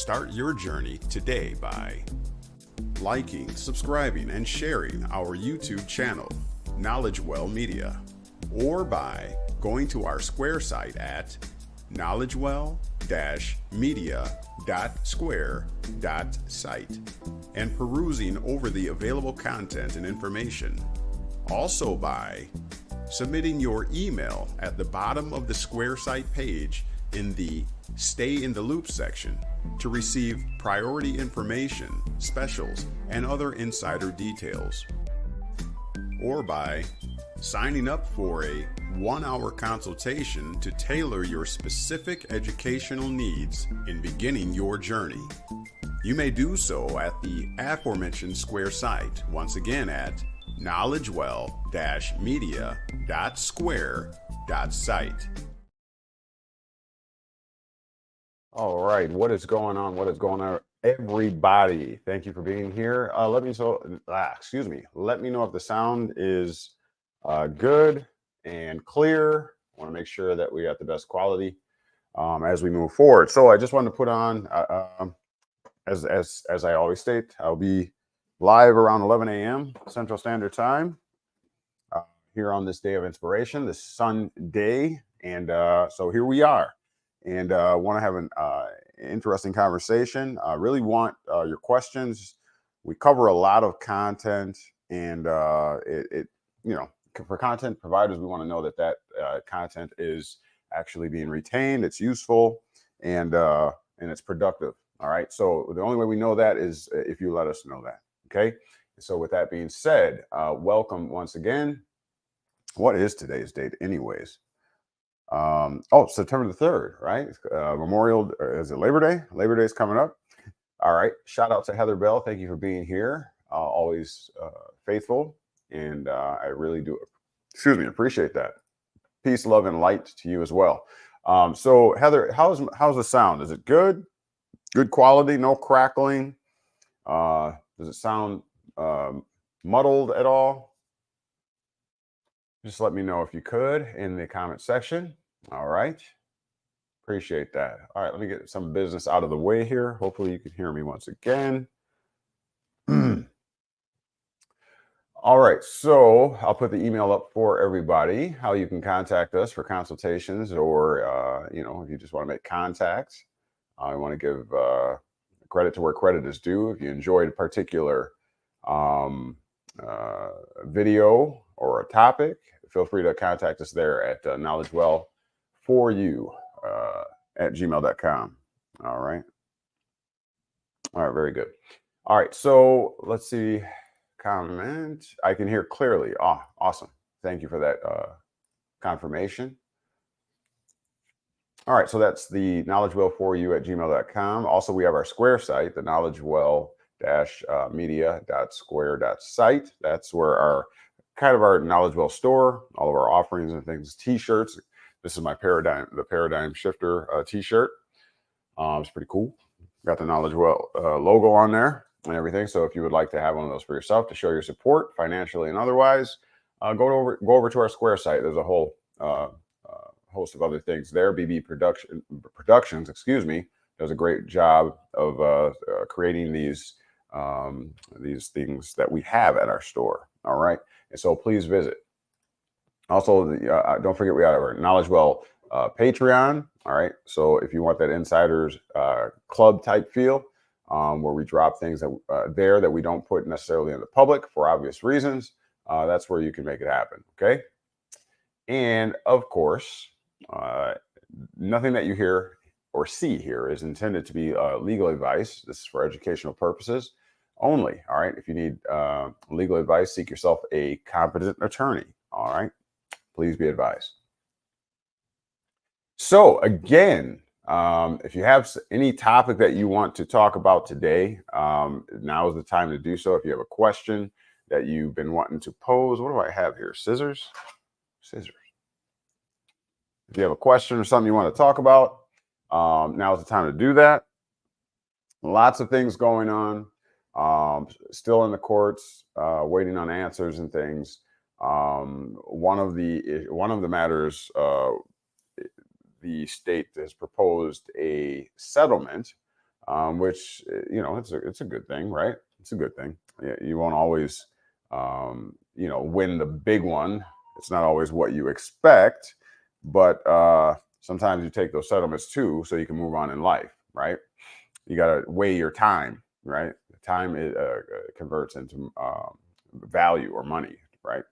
Start your journey today by liking, subscribing, and sharing our YouTube channel, KnowledgeWell Media, or by going to our Square site at knowledgewell-media.square.site and perusing over the available content and information. Also by submitting your email at the bottom of the Square site page in the Stay in the Loop section to receive priority information, specials, and other insider details. Or by signing up for a 1-hour consultation to tailor your specific educational needs in beginning your journey. You may do so at the aforementioned Square site, once again at knowledgewell-media.square.site. All right, what is going on? What is going on, everybody? Thank you for being here. Let me know if the sound is good and clear. I want to make sure that we got the best quality as we move forward. So I just wanted to put on, as I always state, I'll be live around 11 a.m. Central Standard Time here on this day of inspiration, this Sunday, and so here we are. And want to have an interesting conversation. Really want your questions. We cover a lot of content, and for content providers, we want to know that content is actually being retained, it's useful, and it's productive. All right. So the only way we know that is if you let us know that. Okay. So with that being said, welcome once again. What is today's date, anyways? September the 3rd, right? Memorial, is it Labor Day? Labor Day is coming up. All right. Shout out to Heather Bell. Thank you for being here. Always faithful. And I really do, appreciate that. Peace, love, and light to you as well. So Heather, how's the sound? Is it good? Good quality? No crackling? Does it sound muddled at all? Just let me know if you could in the comment section. All right. Appreciate that. All right. Let me get some business out of the way here. Hopefully you can hear me once again. All right. So I'll put the email up for everybody, how you can contact us for consultations, or, if you just want to make contact. I want to give credit to where credit is due. If you enjoyed a particular video or a topic, feel free to contact us there at knowledgewell4u at gmail.com. All right. Very good. All right. So let's see. Comment. I can hear clearly. Awesome. Thank you for that confirmation. All right. So that's the knowledgewell4u at gmail.com. Also, we have our Square site, the knowledgewell-media.square.site. That's where our KnowledgeWell store, all of our offerings and things, t-shirts. This is my the Paradigm Shifter t-shirt. It's pretty cool. Got the KnowledgeWell logo on there and everything. So if you would like to have one of those for yourself to show your support financially and otherwise, go over to our Square site. There's a whole host of other things there. BB Productions, does a great job of creating these things that we have at our store. All right. And so please visit. Also, don't forget we have our KnowledgeWell Patreon. All right. So if you want that insiders club type feel, where we drop things that we don't put necessarily in the public for obvious reasons, that's where you can make it happen. Okay. And of course, nothing that you hear or see here is intended to be legal advice. This is for educational purposes only. All right. If you need legal advice, seek yourself a competent attorney. All right. Please be advised. So again, if you have any topic that you want to talk about today, now is the time to do so. If you have a question that you've been wanting to pose, what do I have here? Scissors. If you have a question or something you want to talk about, now is the time to do that. Lots of things going on. Still in the courts, waiting on answers and things. One of the matters, the state has proposed a settlement which it's a good thing, right? It's a good thing. You won't always win the big one. It's not always what you expect, but sometimes you take those settlements too, so you can move on in life, right? You got to weigh your time, right? Time converts into value or money, right?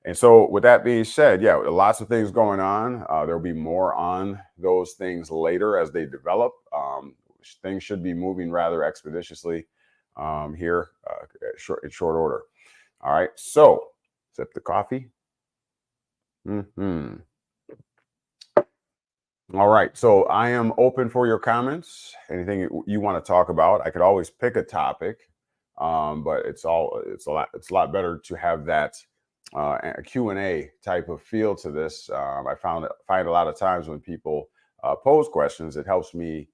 And so, with that being said, yeah, lots of things going on. There'll be more on those things later as they develop. Things should be moving rather expeditiously here in short order. All right, so sip the coffee. All right, so I am open for your comments. Anything you want to talk about, I could always pick a topic, but it's a lot better to have that a Q&A type of feel to this. I find a lot of times when people pose questions, it helps me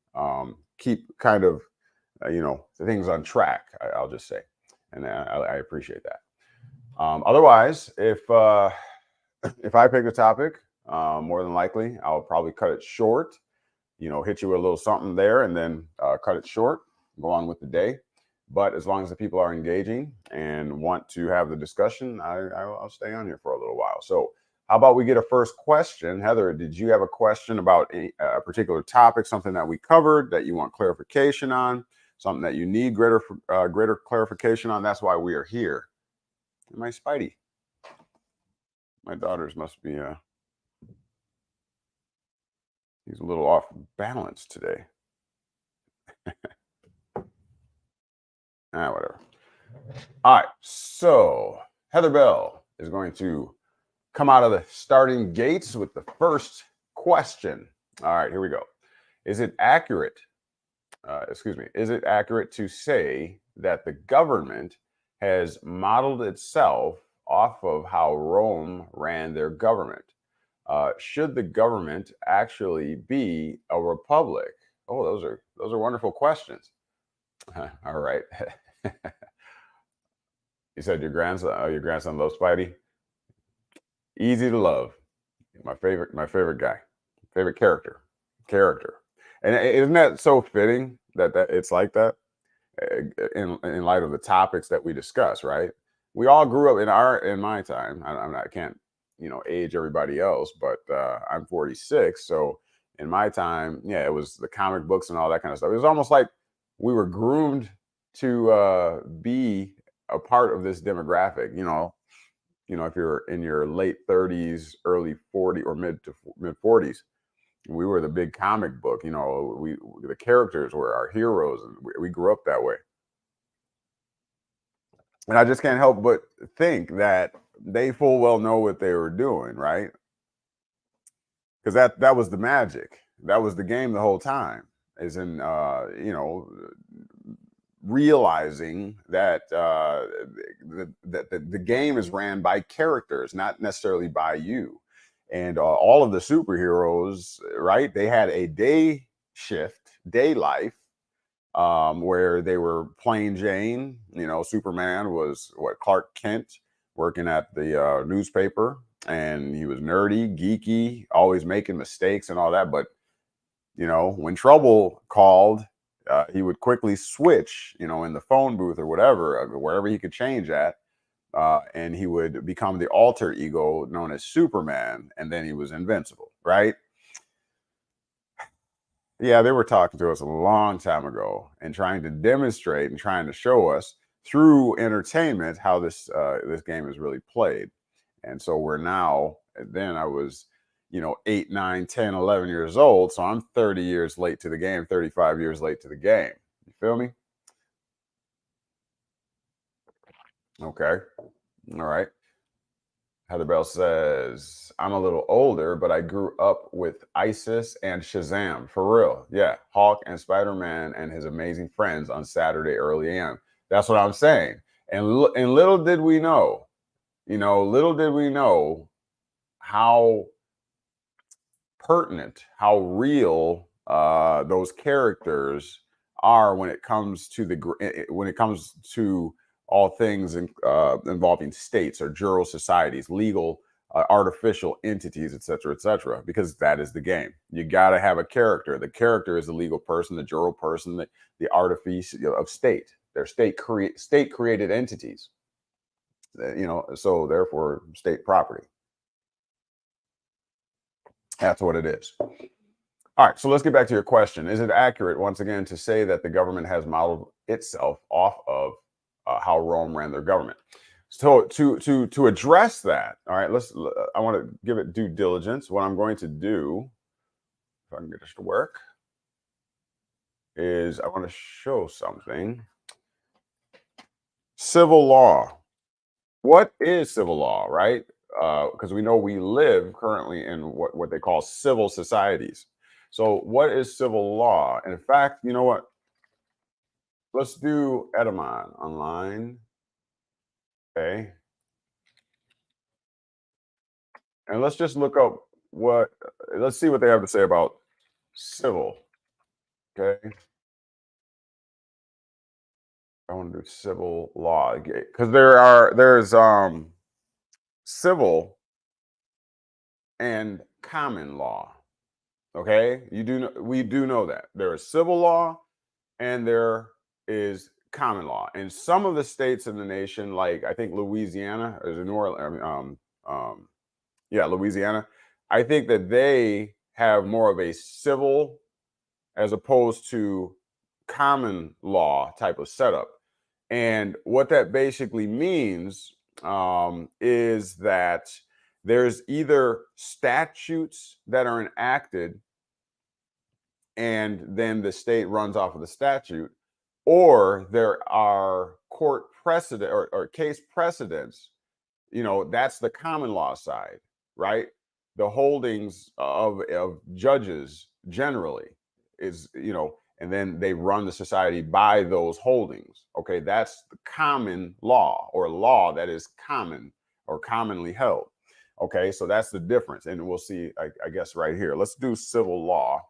keep kind of things on track. I'll just say, and I appreciate that. Otherwise, if I pick a topic, more than likely I'll probably cut it short. Hit you with a little something there, and then cut it short. Go on with the day. But as long as the people are engaging and want to have the discussion, I'll stay on here for a little while. So how about we get a first question? Heather, did you have a question about a particular topic, something that we covered that you want clarification on, something that you need greater clarification on? That's why we are here. My Spidey. My daughters must be, he's a little off balance today. Whatever. All right, so Heather Bell is going to come out of the starting gates with the first question. All right, here we go. Is it accurate to say that the government has modeled itself off of how Rome ran their government? Should the government actually be a republic? Oh, those are wonderful questions. All right. You said your grandson loves Spidey. Easy to love. My favorite guy, favorite character. And isn't that so fitting that it's like that in light of the topics that we discuss, right? We all grew up in my time. I can't age everybody else, but I'm 46, so in my time, yeah, it was the comic books and all that kind of stuff. It was almost like we were groomed to be a part of this demographic. If you're in your late 30s, early 40s, or mid 40s, we were the big comic book. The characters were our heroes, and we grew up that way. And I just can't help but think that they full well know what they were doing, right? Because that was the magic. That was the game the whole time. Is in realizing that the game is ran by characters, not necessarily by you. And all of the superheroes, right? They had a day life, where they were plain Jane. Superman was Clark Kent, working at the newspaper, and he was nerdy, geeky, always making mistakes and all that. But when trouble called, he would quickly switch, in the phone booth or whatever, wherever he could change at. And he would become the alter ego known as Superman, and then he was invincible, right? Yeah, they were talking to us a long time ago and trying to demonstrate and trying to show us through entertainment how this game is really played. And so we're now, then I was 8, 9, 10, 11 years old, so I'm 30 years late to the game, 35 years late to the game. You feel me? Okay. All right. Heather Bell says, I'm a little older, but I grew up with ISIS and Shazam. For real. Yeah. Hulk and Spider-Man and his amazing friends on Saturday early AM. That's what I'm saying. And little did we know, how pertinent, how real those characters are when it comes to all things involving states or jural societies, legal artificial entities, etc., because that is the game. You got to have a character. The character is the legal person, the jural person, the artifice of state. They're state created entities. So therefore, state property. That's what it is. All right, so let's get back to your question. Is it accurate, once again, to say that the government has modeled itself off of how Rome ran their government? So to address that, all right, I want to give it due diligence. What I'm going to do, if I can get this to work, is I want to show something. Civil law. What is civil law, right? Because we know we live currently in what they call civil societies. So what is civil law? And in fact, you know what? Let's do Edamon online. Okay. And let's just look up let's see what they have to say about civil. Okay. I want to do civil law because there's civil and common law. Okay. We do know that there is civil law and there is common law. In some of the states in the nation, like I think Louisiana, or New Orleans, Louisiana, I think that they have more of a civil as opposed to common law type of setup. And what that basically means is that there's either statutes that are enacted and then the state runs off of the statute, or there are court precedent or case precedents. That's the common law side, right? The holdings of judges generally is, and then they run the society by those holdings. Okay, that's the common law, or law that is common or commonly held. Okay, so that's the difference. And we'll see, I guess, right here. Let's do civil law.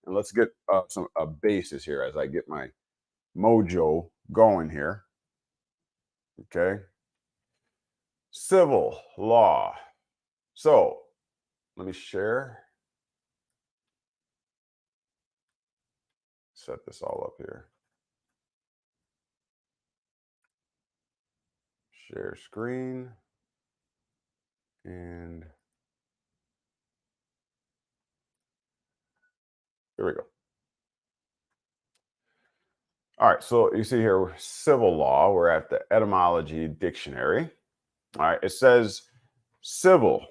And let's get a basis here as I get my mojo going here. Okay. Civil law. So let me share. Set this all up here. Share screen. And here we go. All right, so you see here, civil law. We're at the etymology dictionary. All right, it says civil.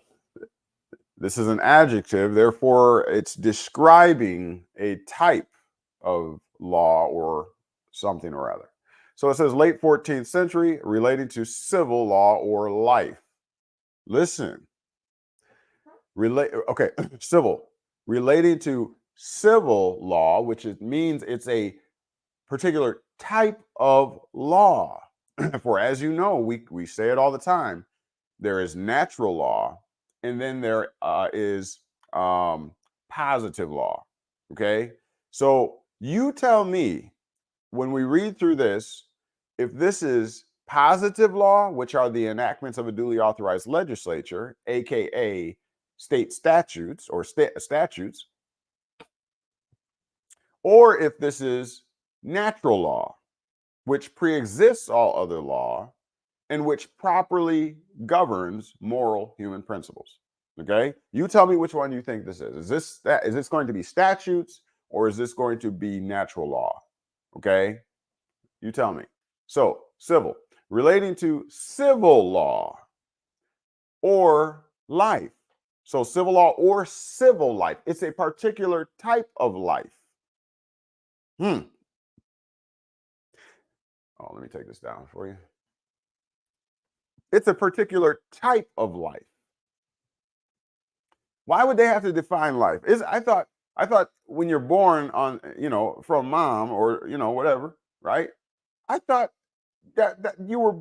This is an adjective, therefore it's describing a type of law or something or other. So it says late 14th century, relating to civil law or life. Listen. Okay, civil. Relating to civil law, which means it's a particular type of law. For as you know, we say it all the time, there is natural law, and then there is positive law. Okay, so you tell me, when we read through this, if this is positive law, which are the enactments of a duly authorized legislature, aka state statutes or statutes, or if this is natural law, which preexists all other law and which properly governs moral human principles. Okay, you tell me which one you think this is. Is this going to be statutes, or is this going to be natural law? Okay, you tell me. So civil, relating to civil law or life. So civil law or civil life. It's a particular type of life. Oh, let me take this down for you. It's a particular type of life. Why would they have to define life? I thought when you're born on, from mom or, whatever, right? I thought that you were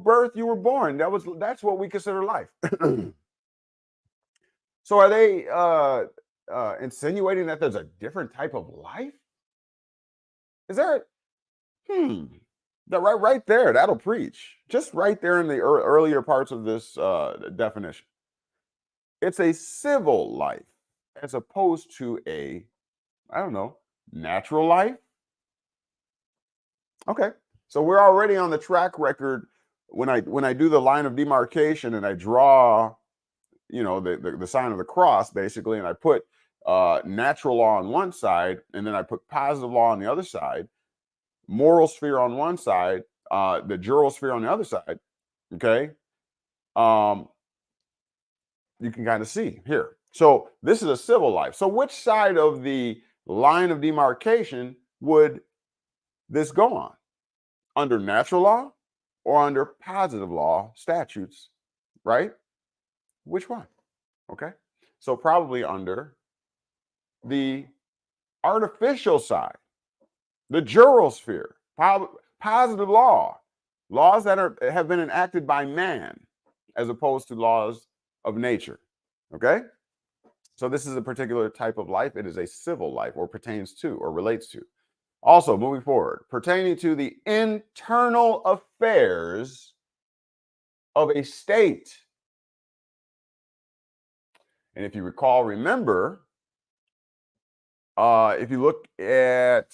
born. That's what we consider life. So are they insinuating that there's a different type of life? Is there? That right there, that'll preach. Just right there in the earlier parts of this definition. It's a civil life as opposed to a, I don't know, natural life. Okay. So we're already on the track record when I do the line of demarcation and I draw, the sign of the cross basically, and I put natural law on one side and then I put positive law on the other side, moral sphere on one side, the jural sphere on the other side. Okay. You can kind of see here. So this is a civil life. So which side of the line of demarcation would this go on? Under natural law or under positive law statutes, right? Which one? Okay. So probably under the artificial side, the jural sphere, positive law, laws that have been enacted by man as opposed to laws of nature. Okay. So this is a particular type of life. It is a civil life, or pertains to, or relates to. Also, moving forward, pertaining to the internal affairs of a state. And if you remember, if you look at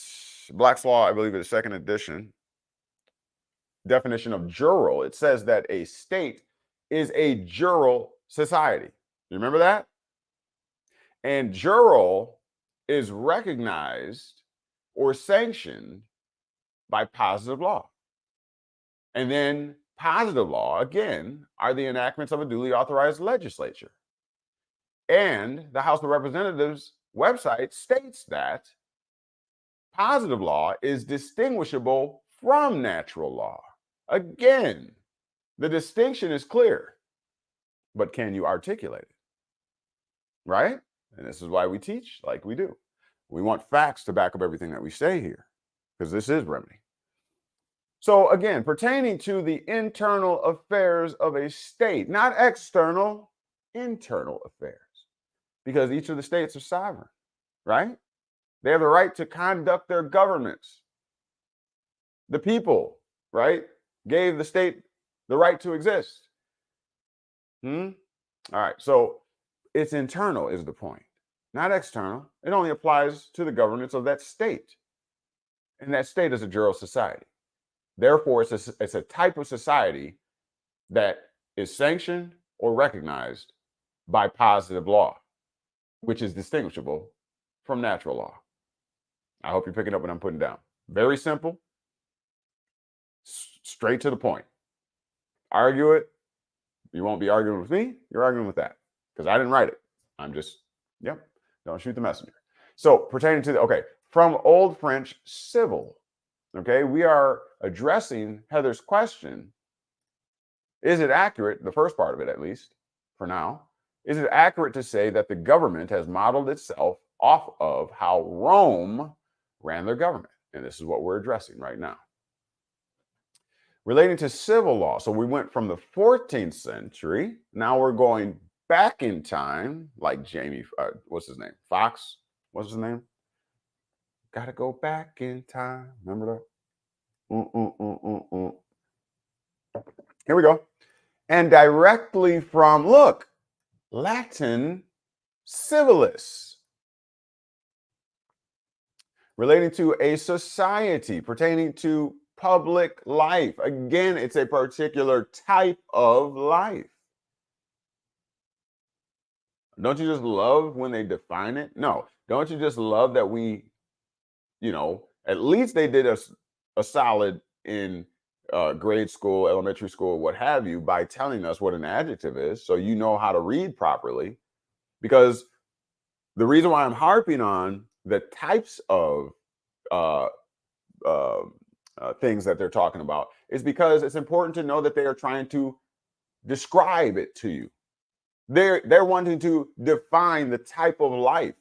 Black's Law, I believe it's second edition, definition of jural, it says that a state is a jural society. You remember that? And jural is recognized or sanctioned by positive law. And then positive law, again, are the enactments of a duly authorized legislature. And the House of Representatives website states that positive law is distinguishable from natural law. Again, the distinction is clear, but can you articulate it? Right? And this is why we teach like we do. We want facts to back up everything that we say here, because this is remedy. So again, pertaining to the internal affairs of a state, not external, internal affairs, because each of the states are sovereign, right? They have the right to conduct their governments. The people, right, gave the state the right to exist. All right, so it's internal is the point, not external. It only applies to the governance of that state. And that state is a jural society. Therefore, it's a type of society that is sanctioned or recognized by positive law, which is distinguishable from natural law. I hope you're picking up what I'm putting down. Very simple, straight to the point. Argue it. You won't be arguing with me. You're arguing with that, because I didn't write it. I'm just, don't shoot the messenger. So pertaining to from Old French, civil. Okay, we are addressing Heather's question. Is it accurate, the first part of it at least, for now, is it accurate to say that the government has modeled itself off of how Rome ran their government? And this is what we're addressing right now. Relating to civil law. So we went from the 14th century. Now we're going back in time, like Jamie, what's his name? Fox? What's his name? Gotta go back in time. Remember that? Here we go. And directly from, look, Latin civilis. Relating to a society, pertaining to public life. Again, it's a particular type of life. Don't you just love when they define it? No. Don't you just love that we, at least they did us a solid in grade school, elementary school, what have you, by telling us what an adjective is, so you know how to read properly. Because the reason why I'm harping on the types of things that they're talking about is because it's important to know that they are trying to describe it to you. They're wanting to define the type of life.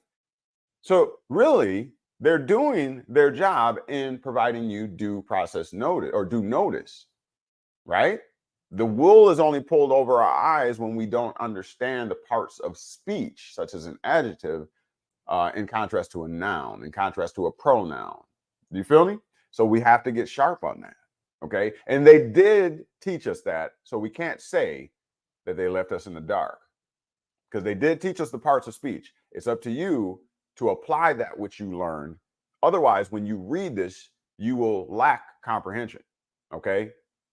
So really, they're doing their job in providing you due process notice or due notice, right? The wool is only pulled over our eyes when we don't understand the parts of speech, such as an adjective, in contrast to a noun, in contrast to a pronoun. Do you feel me? So we have to get sharp on that, okay? And they did teach us that, so we can't say that they left us in the dark. because they did teach us the parts of speech. It's up to you to apply that which you learned. Otherwise, when you read this, you will lack comprehension. Okay.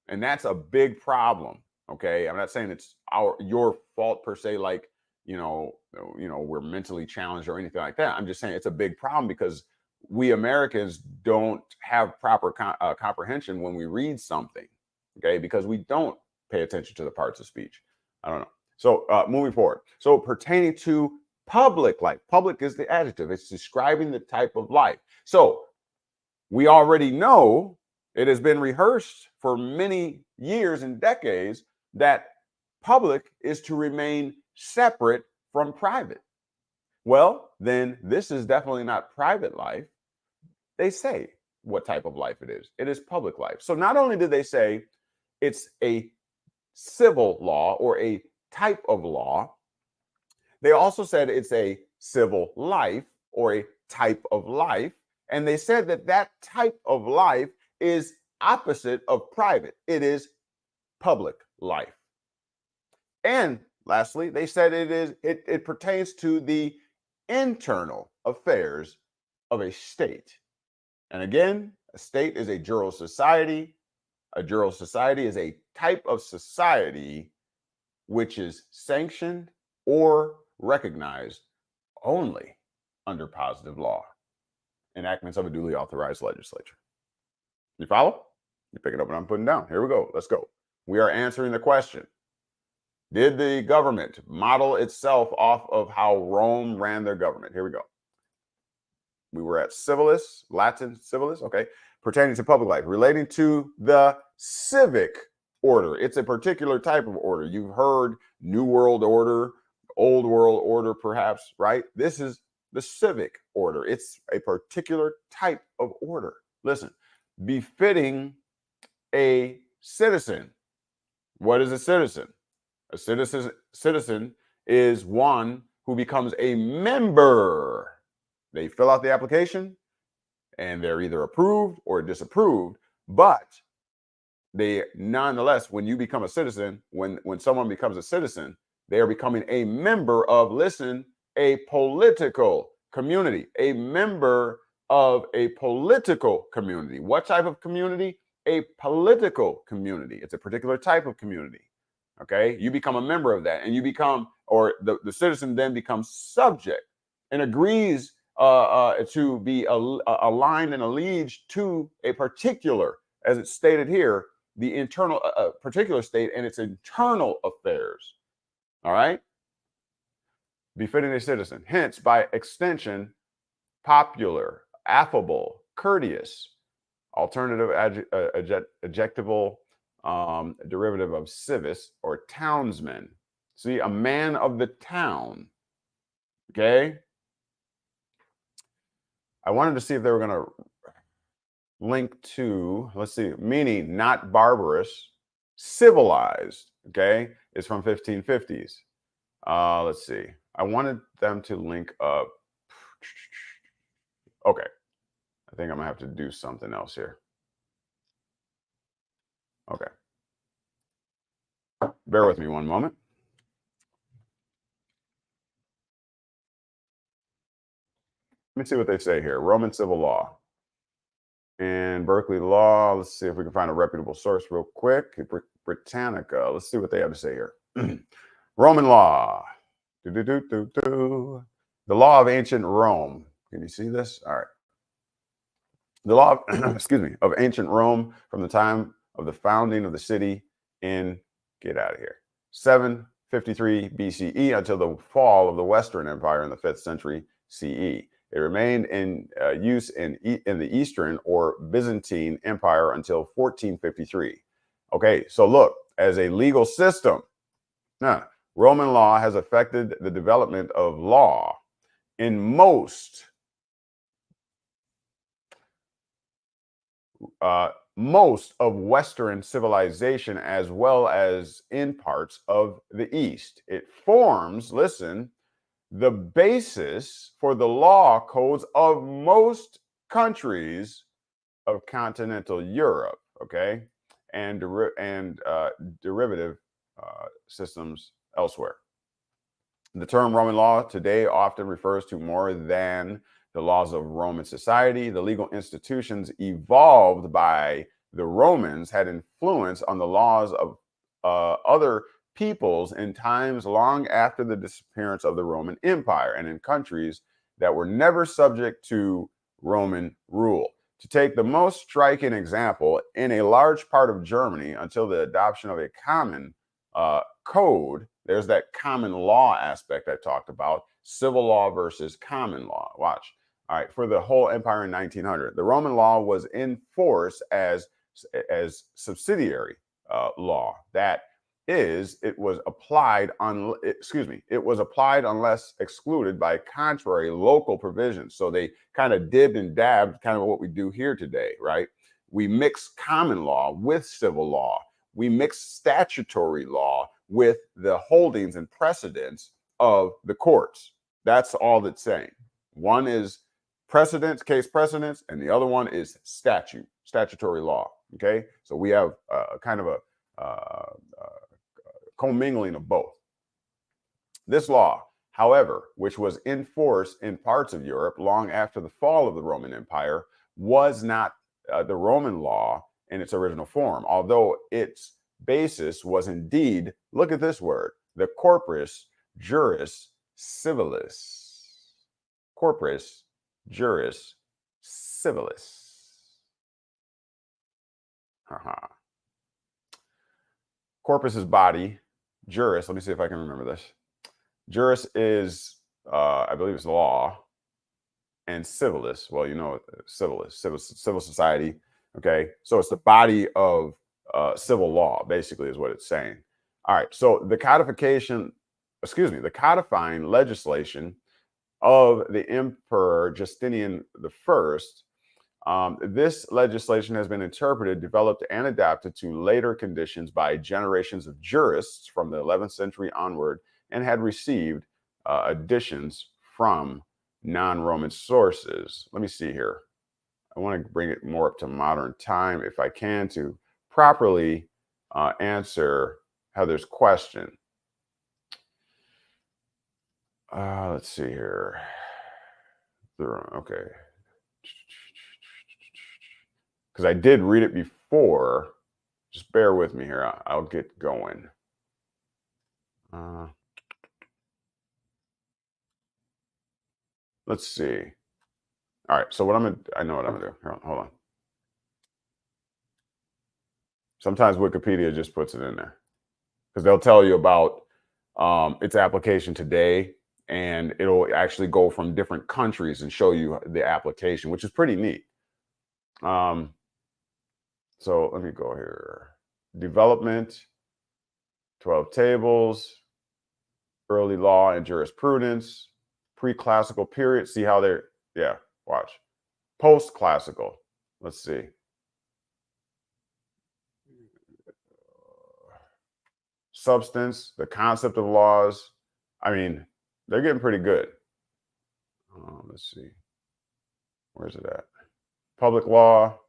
And that's a big problem. Okay. I'm not saying it's your fault per se, like, we're mentally challenged or anything like that. I'm just saying it's a big problem because we Americans don't have proper comprehension when we read something. Okay. Because we don't pay attention to the parts of speech. I don't know. So moving forward. So pertaining to public life. Public is the adjective. It's describing the type of life. So we already know, it has been rehearsed for many years and decades, that public is to remain separate from private. Well, then this is definitely not private life. They say what type of life it is. It is public life. So not only did they say it's a civil law or a type of law, they also said it's a civil life or a type of life. And they said that that type of life is opposite of private. It is public life. And lastly, they said it pertains to the internal affairs of a state. And again, a state is a jural society. A jural society is a type of society which is sanctioned or recognized only under positive law, enactments of a duly authorized legislature. You follow? You pick it up what I'm putting down. Here we go. Let's go. We are answering the question: did the government model itself off of how Rome ran their government? Here we go. We were at civilis, Latin civilis, okay. Pertaining to public life, relating to the civic order. It's a particular type of order. You've heard New World Order, Old World Order, perhaps, right? This is the civic order. It's a particular type of order. Listen, befitting a citizen. What is a citizen? A citizen is one who becomes a member. They fill out the application and they're either approved or disapproved, but they nonetheless, when you become a citizen, when someone becomes a citizen, they are becoming a member of, listen, a political community, a member of a political community. What type of community? A political community. It's a particular type of community. Okay, you become a member of that, and you become, or the citizen then becomes subject and agrees to be aligned and alleged to a particular, as it's stated here, the internal, particular state and its internal affairs. All right, befitting a citizen. Hence, by extension, popular, affable, courteous, alternative adjectival derivative of civis or townsman. See, a man of the town. Okay. I wanted to see if they were going to link to, let's see, meaning not barbarous, civilized. Okay. It's from 1550s. Let's see. I wanted them to link up. Okay. I think I'm gonna have to do something else here. Okay. Bear with me one moment. Let me see what they say here. Roman civil law and Berkeley law. Let's see if we can find a reputable source real quick. Britannica. Let's see what they have to say here. Roman law. The law of ancient Rome. Can you see this? All right. The law of, excuse me, of ancient Rome from the time of the founding of the city in, get out of here, 753 BCE until the fall of the Western Empire in the 5th century CE. It remained in use in the Eastern or Byzantine Empire until 1453. Okay, so look, as a legal system, Roman law has affected the development of law in most of Western civilization, as well as in parts of the East. It forms, listen, the basis for the law codes of most countries of continental Europe, okay, and derivative systems elsewhere. The term Roman law today often refers to more than the laws of Roman society. The legal institutions evolved by the Romans had influence on the laws of other peoples in times long after the disappearance of the Roman Empire and in countries that were never subject to Roman rule. To take the most striking example, in a large part of Germany, until the adoption of a common code, there's that common law aspect I talked about, civil law versus common law. Watch. All right, for the whole empire in 1900, the Roman law was in force as subsidiary law. That is, it was applied unless excluded by contrary local provisions. So they kind of dibbed and dabbed, kind of what we do here today, right? We mix common law with civil law. We mix statutory law with the holdings and precedents of the courts. That's all that's saying. One is precedents, case precedents, and the other one is statutory law. Okay, so we have kind of a commingling of both. This law, however, which was in force in parts of Europe long after the fall of the Roman Empire, was not the Roman law in its original form, although its basis was indeed, look at this word, the corpus juris civilis. Corpus juris civilis. Corpus is body. Juris, let me see if I can remember this. Juris is, I believe it's law. And civilis, well, you know, civilis, civil society. Okay, so it's the body of civil law, basically, is what it's saying. All right, so the codifying legislation of the Emperor Justinian I. This legislation has been interpreted, developed, and adapted to later conditions by generations of jurists from the 11th century onward, and had received additions from non-Roman sources. Let me see here. I want to bring it more up to modern time, if I can, to properly answer Heather's question. Let's see here. Okay. Because I did read it before. Just bear with me here. I'll get going. Let's see. All right. So what I know what I'm gonna do. Here, hold on. Sometimes Wikipedia just puts it in there because they'll tell you about its application today, and it'll actually go from different countries and show you the application, which is pretty neat. So let me go here. Development, 12 tables, early law and jurisprudence, pre-classical period. See how they're, yeah, watch. Post-classical, let's see. Substance, the concept of laws. I mean, they're getting pretty good. Let's see. Where's it at? Public law,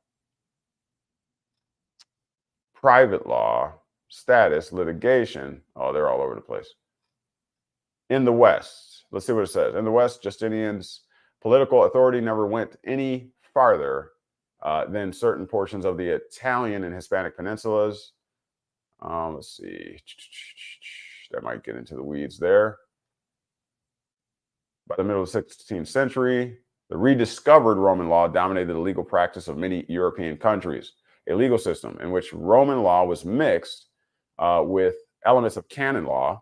private law, status, litigation. Oh, they're all over the place. In the West, let's see what it says. In the West, Justinian's political authority never went any farther than certain portions of the Italian and Hispanic peninsulas. Let's see. That might get into the weeds there. By the middle of the 16th century, the rediscovered Roman law dominated the legal practice of many European countries. A legal system in which Roman law was mixed with elements of canon law,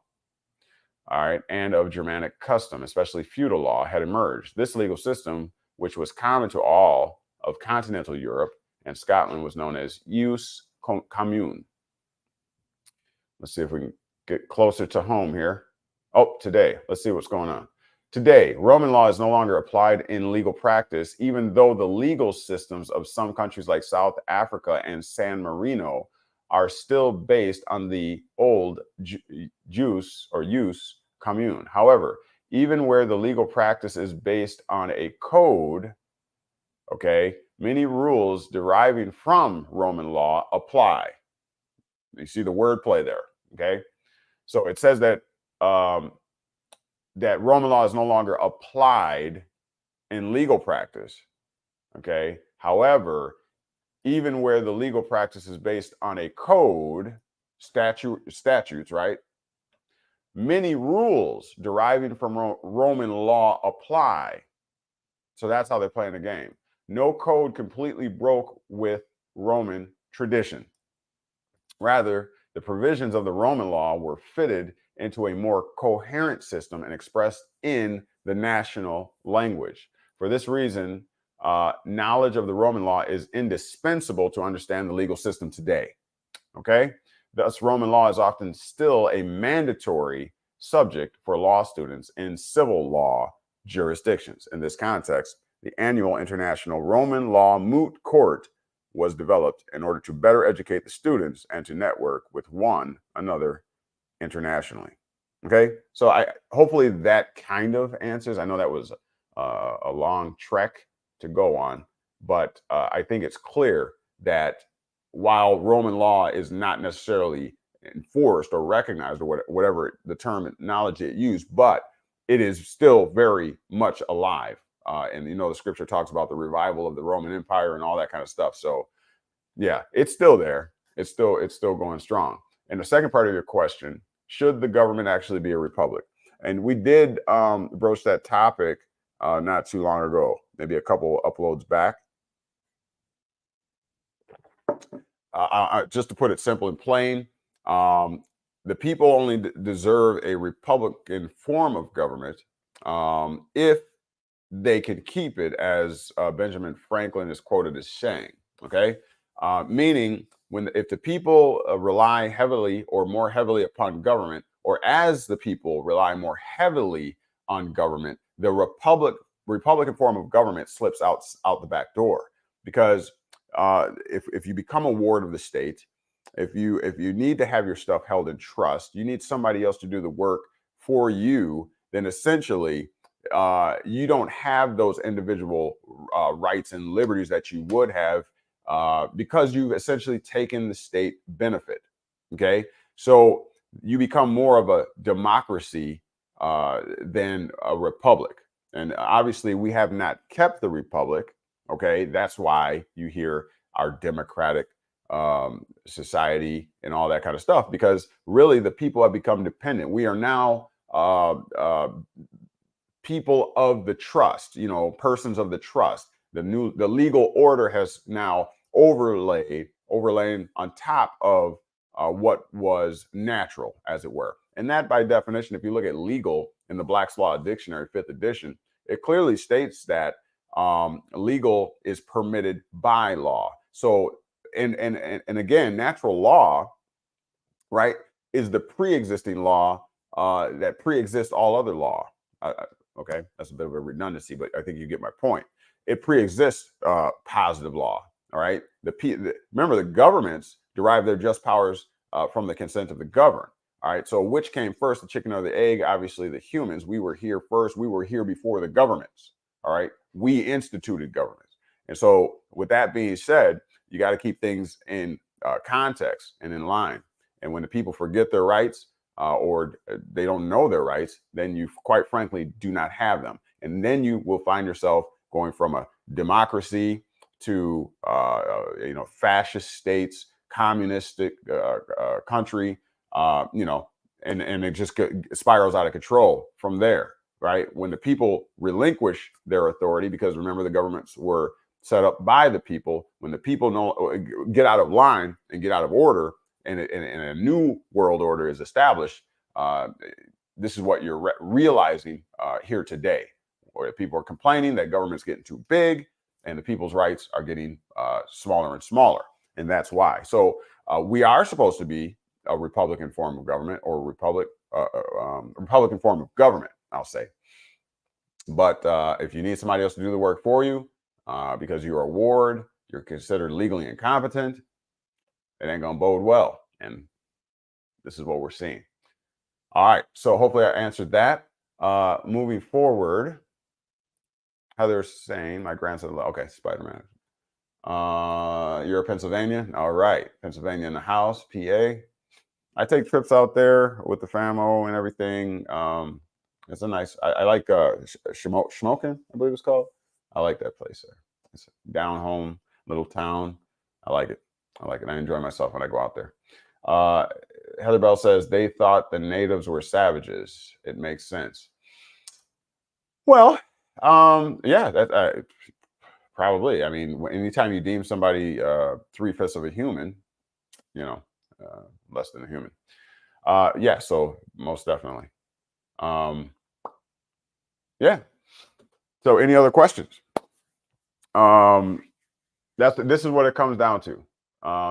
all right, and of Germanic custom, especially feudal law, had emerged. This legal system, which was common to all of continental Europe and Scotland, was known as jus commune. Let's see if we can get closer to home here. Oh, today, let's see what's going on. Today, Roman law is no longer applied in legal practice, even though the legal systems of some countries like South Africa and San Marino are still based on the old jus commune. However, even where the legal practice is based on a code, okay, many rules deriving from Roman law apply. You see the wordplay there, okay? So it says that that Roman law is no longer applied in legal practice. Okay. However, even where the legal practice is based on a code, statutes, right? Many rules deriving from Roman law apply. So that's how they're playing the game. No code completely broke with Roman tradition. Rather, the provisions of the Roman law were fitted into a more coherent system and expressed in the national language. For this reason, knowledge of the Roman law is indispensable to understand the legal system today. Okay? Thus, Roman law is often still a mandatory subject for law students in civil law jurisdictions. In this context, the annual International Roman Law Moot Court was developed in order to better educate the students and to network with one another internationally. Okay, so hopefully that kind of answers. I know that was a long trek to go on, but I think it's clear that while Roman law is not necessarily enforced or recognized or whatever the terminology it used, but it is still very much alive. And the scripture talks about the revival of the Roman Empire and all that kind of stuff. So yeah, it's still there. It's still going strong. And the second part of your question, should the government actually be a republic? And we did broach that topic not too long ago, maybe a couple uploads back. Just to put it simple and plain, the people only deserve a republican form of government if they can keep it, as Benjamin Franklin is quoted as saying. Okay, meaning if the people rely heavily or more heavily upon government, or as the people rely more heavily on government, the republican form of government slips out the back door. Because if you become a ward of the state, if you need to have your stuff held in trust, you need somebody else to do the work for you, then essentially you don't have those individual rights and liberties that you would have because you've essentially taken the state benefit. Okay, so you become more of a democracy than a republic. And obviously we have not kept the republic. Okay, that's why you hear our democratic society and all that kind of stuff, because really the people have become dependent. We are now people of the trust, persons of the trust. The legal order has now overlain on top of what was natural, as it were. And that, by definition, if you look at legal in the Black's Law Dictionary, 5th edition, it clearly states that legal is permitted by law. So, and again, natural law, right, is the pre-existing law that pre-exists all other law. Okay, that's a bit of a redundancy, but I think you get my point. It pre-exists positive law. All right. Remember, the governments derive their just powers from the consent of the governed. All right. So which came first, the chicken or the egg? Obviously, the humans. We were here first. We were here before the governments. All right. We instituted governments. And so with that being said, you got to keep things in context and in line. And when the people forget their rights or they don't know their rights, then you quite frankly do not have them. And then you will find yourself going from a democracy to fascist states, communistic country, and it just spirals out of control from there, right? When the people relinquish their authority, because remember, the governments were set up by the people. When the people get out of line and get out of order, and a new world order is established, this is what you're realizing here today, where people are complaining that government's getting too big and the people's rights are getting smaller and smaller. And that's why. So we are supposed to be a republican form of government, or republican form of government, I'll say. But if you need somebody else to do the work for you because you're a ward, you're considered legally incompetent, it ain't gonna bode well. And this is what we're seeing. All right, so hopefully I answered that. Moving forward, Heather's saying, my grandson, okay, Spider-Man. You're a Pennsylvania? All right, Pennsylvania in the house, PA. I take trips out there with the famo and everything. It's a nice. I like Schmoken, I believe it's called. I like that place there. It's a down home little town. I like it. I like it. I enjoy myself when I go out there. Uh, Heather Bell says they thought the natives were savages. It makes sense. Well, yeah, that probably. I mean, anytime you deem somebody 3/5 of a human, you know, less than a human. Yeah, so most definitely. Um, yeah. So, any other questions? Um, this is what it comes down to.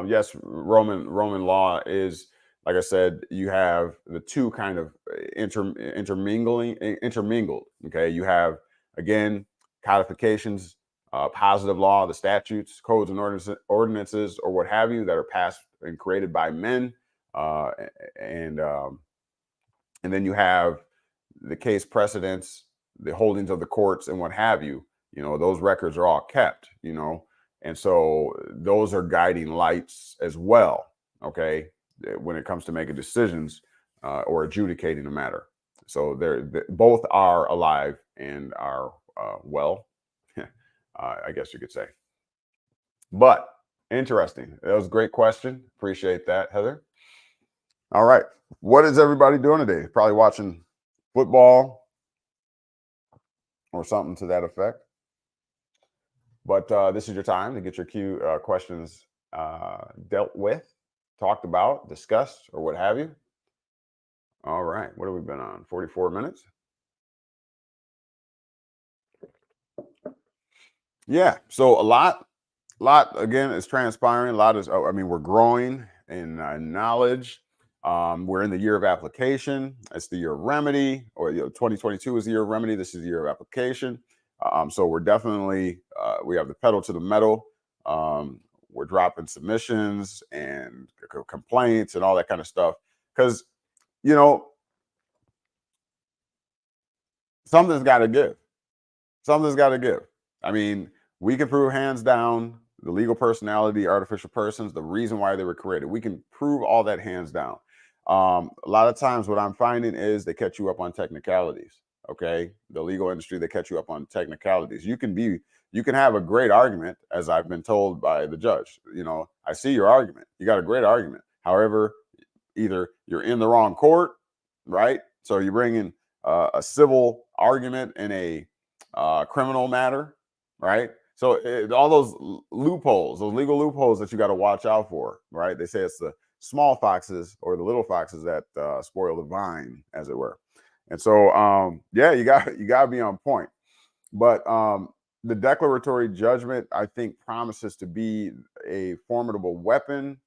Yes, Roman law is, like I said, you have the two kind of intermingled. Okay, you have again codifications, positive law, the statutes, codes, and ordinances, or what have you, that are passed and created by men, uh, and um, and then you have the case precedents, the holdings of the courts, and what have you. Those records are all kept. And so those are guiding lights as well. Okay, when it comes to making decisions or adjudicating a matter. So both are alive and are well. I guess you could say. But interesting. That was a great question. Appreciate that, Heather. All right. What is everybody doing today? Probably watching football or something to that effect. But this is your time to get your questions dealt with, talked about, discussed, or what have you. All right. What have we been on? 44 minutes? Yeah. So a lot again is transpiring. A lot is, I mean, we're growing in knowledge. We're in the year of application. It's the year of remedy, or 2022 is the year of remedy. This is the year of application. So we're definitely we have the pedal to the metal. We're dropping submissions and complaints and all that kind of stuff because you know something's got to give. Something's got to give. I mean, we can prove hands down the legal personality, artificial persons, the reason why they were created. We can prove all that hands down. A lot of times, what I'm finding is they catch you up on technicalities. Okay, the legal industry, they catch you up on technicalities. You can have a great argument, as I've been told by the judge. I see your argument. You got a great argument. However, either you're in the wrong court, right? So you bring in a civil argument in a criminal matter, right? So all those loopholes, those legal loopholes that you got to watch out for, right? They say it's the small foxes or the little foxes that spoil the vine, as it were. And so, yeah, you got to be on point. But the declaratory judgment, I think, promises to be a formidable weapon.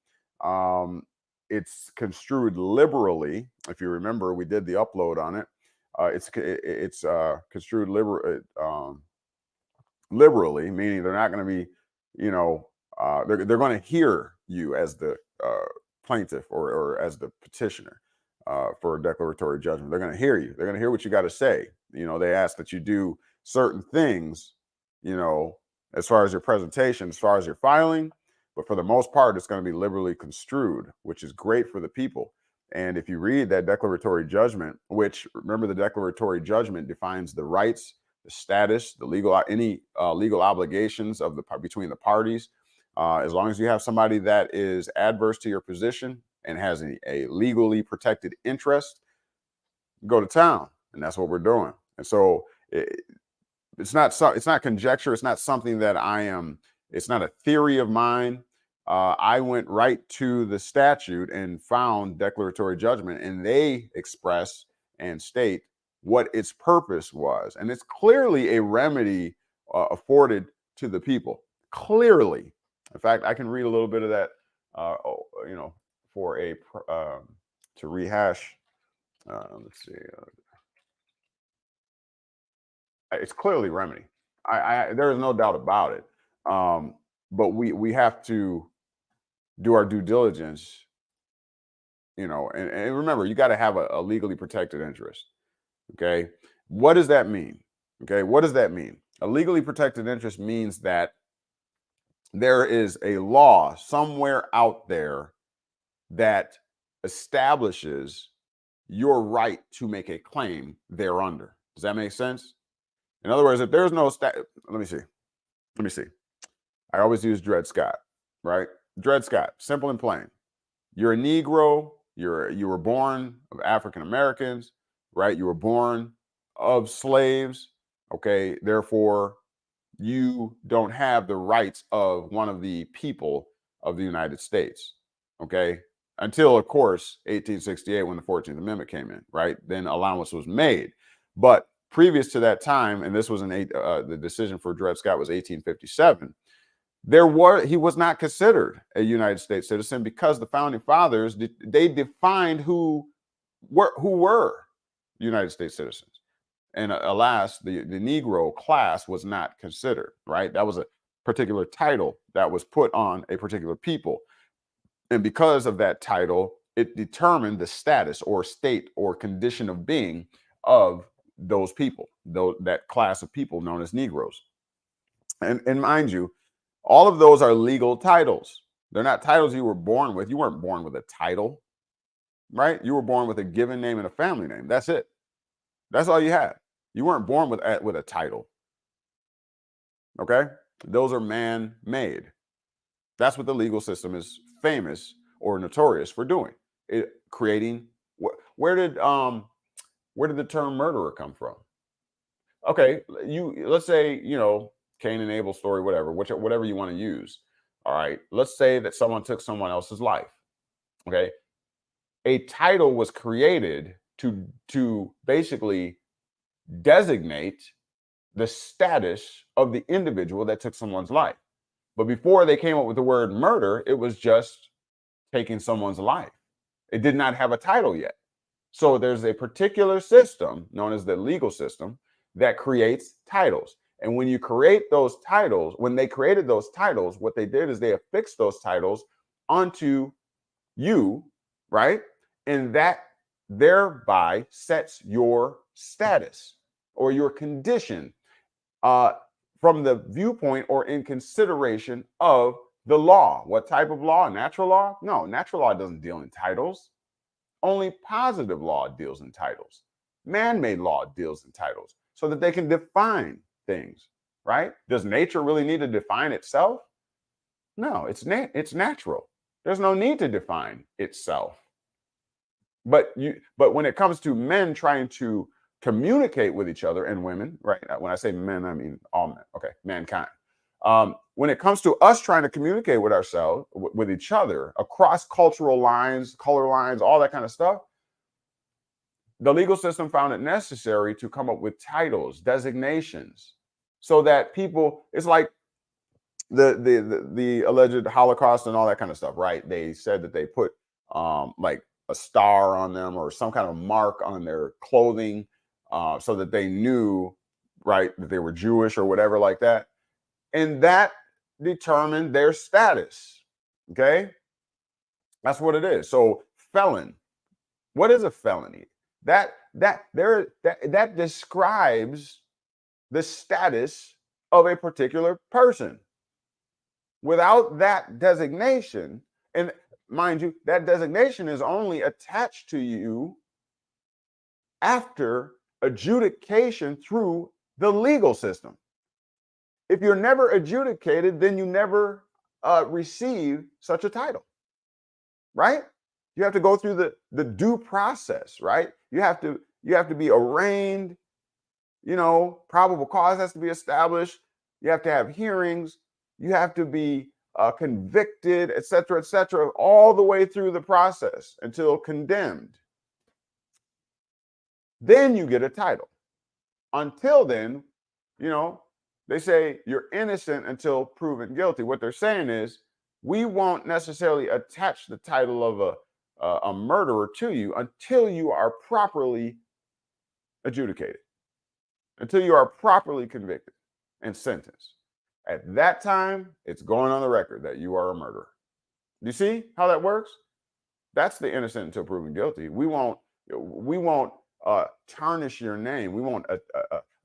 Um, it's construed liberally. If you remember, we did the upload on it. It's construed liberally, meaning they're not going to be, they're going to hear you as the plaintiff or as the petitioner for a declaratory judgment. They're going to hear you. They're going to hear what you got to say. They ask that you do certain things, as far as your presentation, as far as your filing. But for the most part, it's going to be liberally construed, which is great for the people. And if you read that declaratory judgment, which, remember, the declaratory judgment defines the rights, the status, the any legal obligations of between the parties. As long as you have somebody that is adverse to your position and has a legally protected interest, go to town, and that's what we're doing. And so it's not conjecture. It's not something that I am. It's not a theory of mine. I went right to the statute and found declaratory judgment, and they express and state what its purpose was, and it's clearly a remedy afforded to the people. Clearly, in fact, I can read a little bit of that. For to rehash. Let's see. It's clearly remedy. There is no doubt about it. But we have to do our due diligence, and remember, you got to have a legally protected interest. Okay. What does that mean? Okay. What does that mean? A legally protected interest means that there is a law somewhere out there that establishes your right to make a claim thereunder. Does that make sense? In other words, if there's no let me see. Let me see. I always use Dred Scott, right? Dred Scott, simple and plain. You're a Negro. You were born of African Americans, right? You were born of slaves. Okay, therefore, you don't have the rights of one of the people of the United States. Okay, until of course 1868 when the 14th Amendment came in, right? Then allowance was made, but previous to that time, and this was the decision for Dred Scott was 1857. He was not considered a United States citizen because the founding fathers they defined who were United States citizens, and alas, the Negro class was not considered. Right, that was a particular title that was put on a particular people, and because of that title, it determined the status or state or condition of being of those people, that class of people known as Negroes. And mind you, all of those are legal titles. They're not titles you were born with. You weren't born with a title, right? You were born with a given name and a family name. That's it. That's all you had. You weren't born with a title. Okay? Those are man-made. That's what the legal system is famous or notorious for doing. Creating where did the term murderer come from? Okay, let's say, Cain and Abel story, whatever you want to use. All right, let's say that someone took someone else's life. Okay, a title was created to basically designate the status of the individual that took someone's life. But before they came up with the word murder, it was just taking someone's life. It did not have a title yet. So there's a particular system known as the legal system that creates titles. And when you create those titles, when they created those titles, what they did is they affixed those titles onto you, right? And that thereby sets your status or your condition from the viewpoint or in consideration of the law. What type of law? Natural law? No, natural law doesn't deal in titles. Only positive law deals in titles. Man-made law deals in titles so that they can define things, right? Does nature really need to define itself? No, it's natural. There's no need to define itself. But when it comes to men trying to communicate with each other, and women, right? When I say men, I mean all men. Okay, mankind. When it comes to us trying to communicate with ourselves, with each other, across cultural lines, color lines, all that kind of stuff, the legal system found it necessary to come up with titles, designations, so that people, it's like the alleged Holocaust and all that kind of stuff, right? They said that they put like a star on them or some kind of mark on their clothing so that they knew, right, that they were Jewish or whatever like that. And that determined their status. Okay, that's what it is. So felon, what is a felony? That describes the status of a particular person. Without that designation, and mind you, that designation is only attached to you after adjudication through the legal system. If you're never adjudicated, then you never receive such a title, right? You have to go through the due process, right? You have to be arraigned. Probable cause has to be established. You have to have hearings. You have to be convicted, et cetera, all the way through the process until condemned. Then you get a title. Until then, they say you're innocent until proven guilty. What they're saying is we won't necessarily attach the title of a murderer to you until you are properly adjudicated, until you are properly convicted and sentenced. At that time, it's going on the record that you are a murderer. Do you see how that works? That's the innocent until proven guilty. We won't tarnish your name. We won't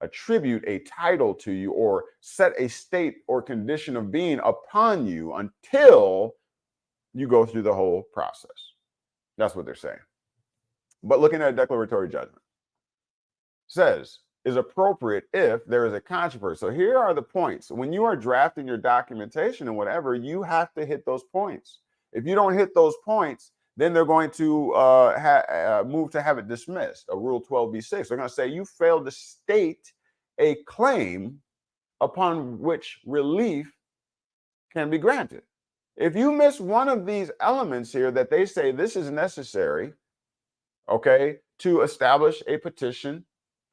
attribute a title to you or set a state or condition of being upon you until you go through the whole process. That's what they're saying. But looking at a declaratory judgment says is appropriate if there is a controversy. So here are the points. When you are drafting your documentation and whatever, you have to hit those points. If you don't hit those points, then they're going to move to have it dismissed, a Rule 12b-6. They're going to say you failed to state a claim upon which relief can be granted. If you miss one of these elements here that they say this is necessary, okay, to establish a petition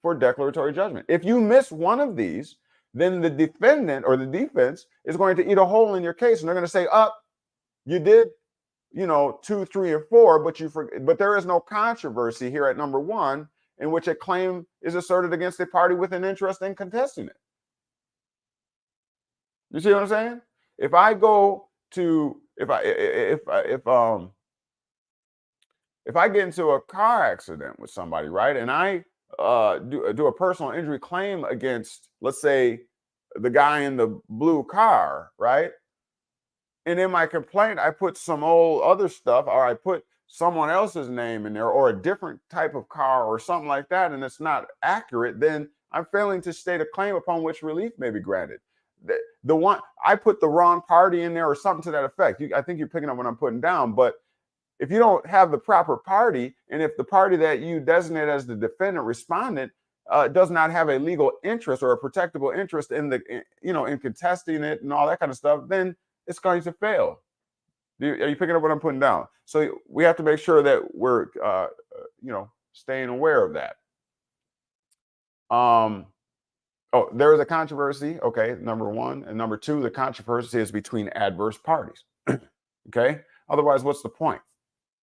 for declaratory judgment. If you miss one of these, then the defendant or the defense is going to eat a hole in your case, and they're going to say, you did, 2, 3, and 4, but there is no controversy here at number 1 in which a claim is asserted against a party with an interest in contesting it. You see what I'm saying? If I go to if I get into a car accident with somebody, right, and I do a personal injury claim against, let's say, the guy in the blue car, right? And in my complaint, I put some old other stuff, or I put someone else's name in there, or a different type of car, or something like that, and it's not accurate, then I'm failing to state a claim upon which relief may be granted. The one I put the wrong party in there, or something to that effect. I think you're picking up what I'm putting down, but if you don't have the proper party, and if the party that you designate as the defendant respondent does not have a legal interest or a protectable interest in in contesting it and all that kind of stuff, then it's going to fail. Are you picking up what I'm putting down? So we have to make sure that we're staying aware of that. There is a controversy. Okay, number 1, and number 2, the controversy is between adverse parties. Okay, otherwise, what's the point?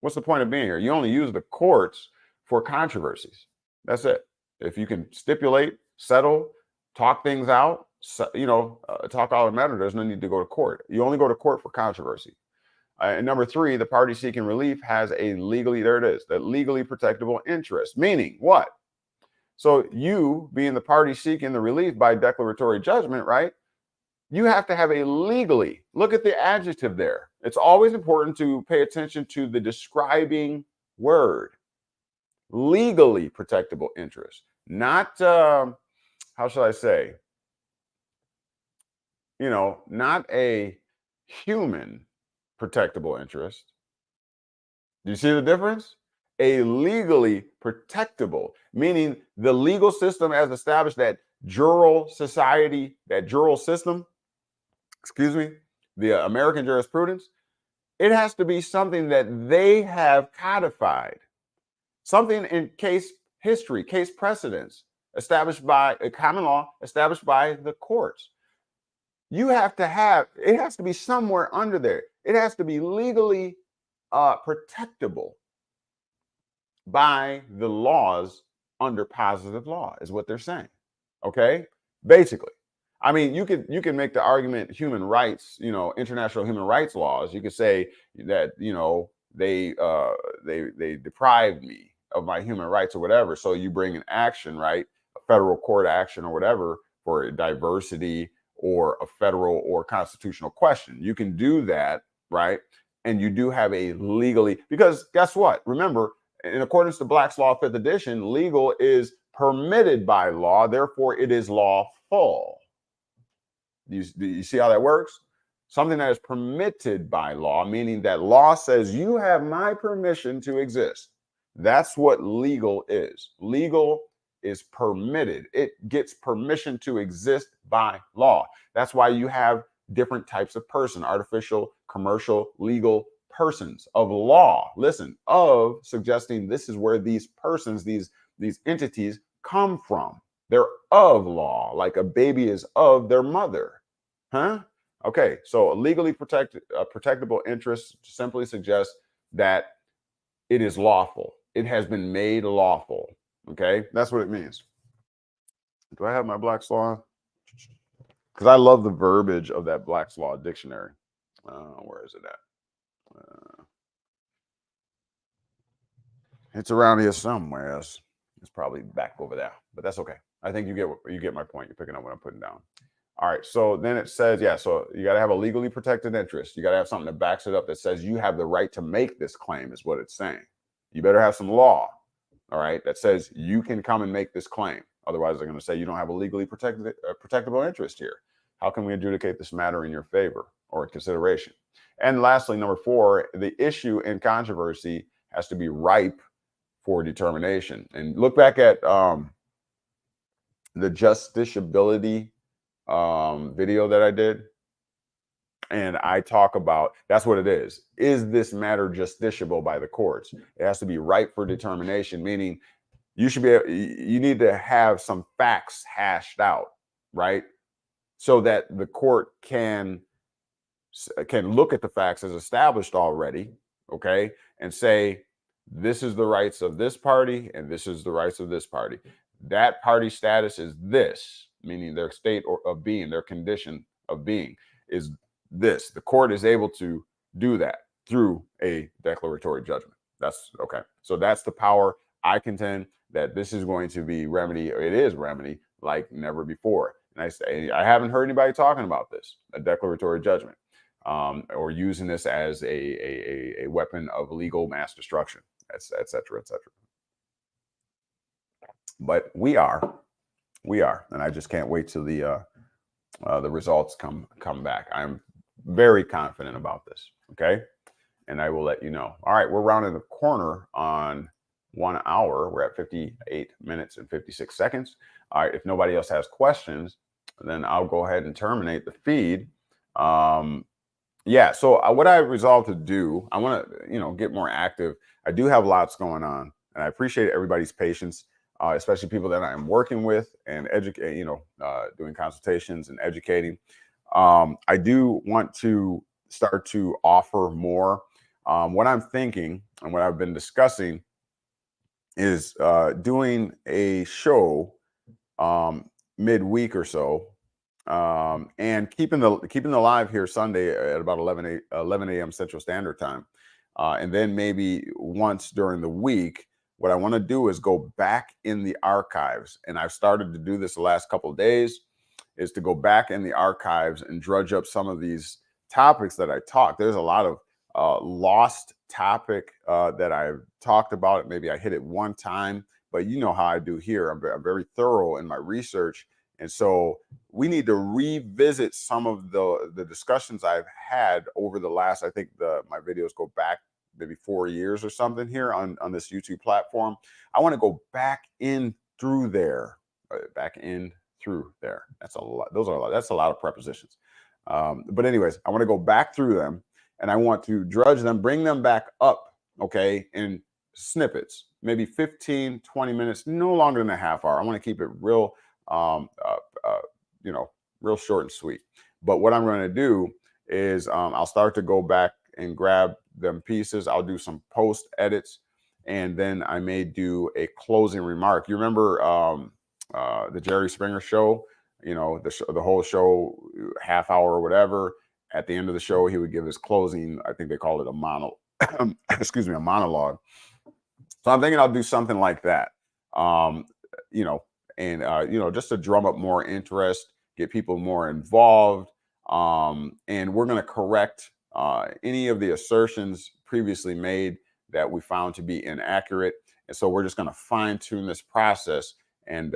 What's the point of being here? You only use the courts for controversies. That's it. If you can stipulate, settle, talk things out, talk out a matter, there's no need to go to court. You only go to court for controversy. And number 3, the party seeking relief has a legally protectable interest. Meaning what? So you, being the party seeking the relief by declaratory judgment, right? You have to have a legally, look at the adjective there. It's always important to pay attention to the describing word. Legally protectable interest. Not, how shall I say? Not a human protectable interest. Do you see the difference? A legally protectable, meaning the legal system as established, that jural system, the American jurisprudence, it has to be something that they have codified, something in case history, case precedents, established by a common law, established by the courts. It has to be somewhere under there. It has to be legally protectable by the laws under positive law, is what they're saying. Okay, basically. I mean, you can make the argument human rights, international human rights laws. You could say that they deprived me of my human rights or whatever. So you bring an action, right, a federal court action or whatever, for diversity or a federal or constitutional question. You can do that, right? And you do have a legally, because guess what? Remember, in accordance to Black's Law 5th edition, legal is permitted by law, therefore it is lawful. Do you see how that works? Something that is permitted by law, meaning that law says you have my permission to exist. That's what legal is. Legal is permitted. It gets permission to exist by law. That's why you have different types of person: artificial, commercial, legal persons of law. Listen, of suggesting this is where these persons, these entities come from. They're of law, like a baby is of their mother. Huh? Okay, so a legally protectable interest simply suggests that it is lawful. It has been made lawful. Okay, that's what it means. Do I have my Black's Law? Because I love the verbiage of that Black's Law dictionary. Where is it at? It's around here somewhere. It's probably back over there, but that's okay. I think you get my point. You're picking up what I'm putting down. All right, so then it says, so you got to have a legally protected interest. You got to have something that backs it up, that says you have the right to make this claim, is what it's saying. You better have some law. all right, that says you can come and make this claim. Otherwise, they're going to say you don't have a legally protectable interest here. How can we adjudicate this matter in your favor or in consideration? And lastly, number 4, the issue in controversy has to be ripe for determination. And look back at the justiciability video that I did. And I talk about, that's what it is. Is this matter justiciable by the courts? It has to be ripe for determination, meaning you should be, you need to have some facts hashed out, right? So that the court can look at the facts as established already, okay, and say, this is the rights of this party and this is the rights of this party. That party status is this, meaning their state of being, their condition of being is this. The court is able to do that through a declaratory judgment. That's okay. So that's the power. I contend that this is going to be remedy, or it is remedy like never before. And I say, I haven't heard anybody talking about this, a declaratory judgment, or using this as a weapon of legal mass destruction, et cetera, et cetera. But we are, and I just can't wait till the results come back. I'm very confident about this, okay? And I will let you know. All right, we're rounding the corner on 1 hour. We're at 58 minutes and 56 seconds. All right, if nobody else has questions, then I'll go ahead and terminate the feed. Yeah, so what I resolved to do, I want to, get more active. I do have lots going on, and I appreciate everybody's patience, especially people that I'm working with and doing consultations and educating. I do want to start to offer more. What I'm thinking and what I've been discussing is doing a show midweek or so, and keeping the live here Sunday at about 11 a.m. Central Standard Time, and then maybe once during the week. What I want to do is go back in the archives, and I've started to do this the last couple of days, is to go back in the archives and drudge up some of these topics that I talked. There's a lot of lost topic that I've talked about. Maybe I hit it one time, but you know how I do here. I'm very thorough in my research. And so we need to revisit some of the discussions I've had over the last, I think my videos go back maybe 4 years or something here on this YouTube platform. I want to go back in through there, That's a lot. That's a lot of prepositions. But anyways, I want to go back through them, and I want to drudge them, bring them back up, okay, in snippets, maybe 15, 20 minutes, no longer than a half hour. I want to keep it real, real short and sweet. But what I'm going to do is I'll start to go back and grab them pieces. I'll do some post edits, and then I may do a closing remark. You remember the Jerry Springer show? The whole show, half hour or whatever. At the end of the show, he would give his closing. I think they call it a monologue. A monologue. So I'm thinking I'll do something like that. Just to drum up more interest, get people more involved, and we're going to correct any of the assertions previously made that we found to be inaccurate. And so we're just going to fine tune this process and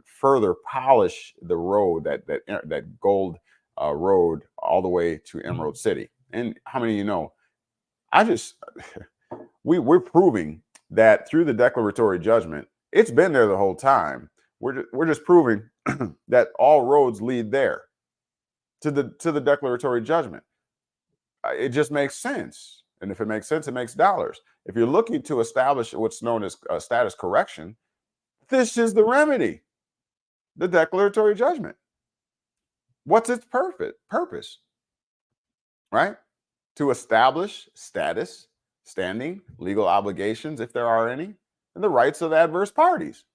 further polish the road, that gold road all the way to Emerald City. And how many of you know, we're proving that through the declaratory judgment, it's been there the whole time. We're just proving that all roads lead there to the declaratory judgment. It just makes sense. And if it makes sense, it makes dollars. If you're looking to establish what's known as status correction, this is the remedy, the declaratory judgment. What's its purpose? Right? To establish status, standing, legal obligations, if there are any, and the rights of adverse parties.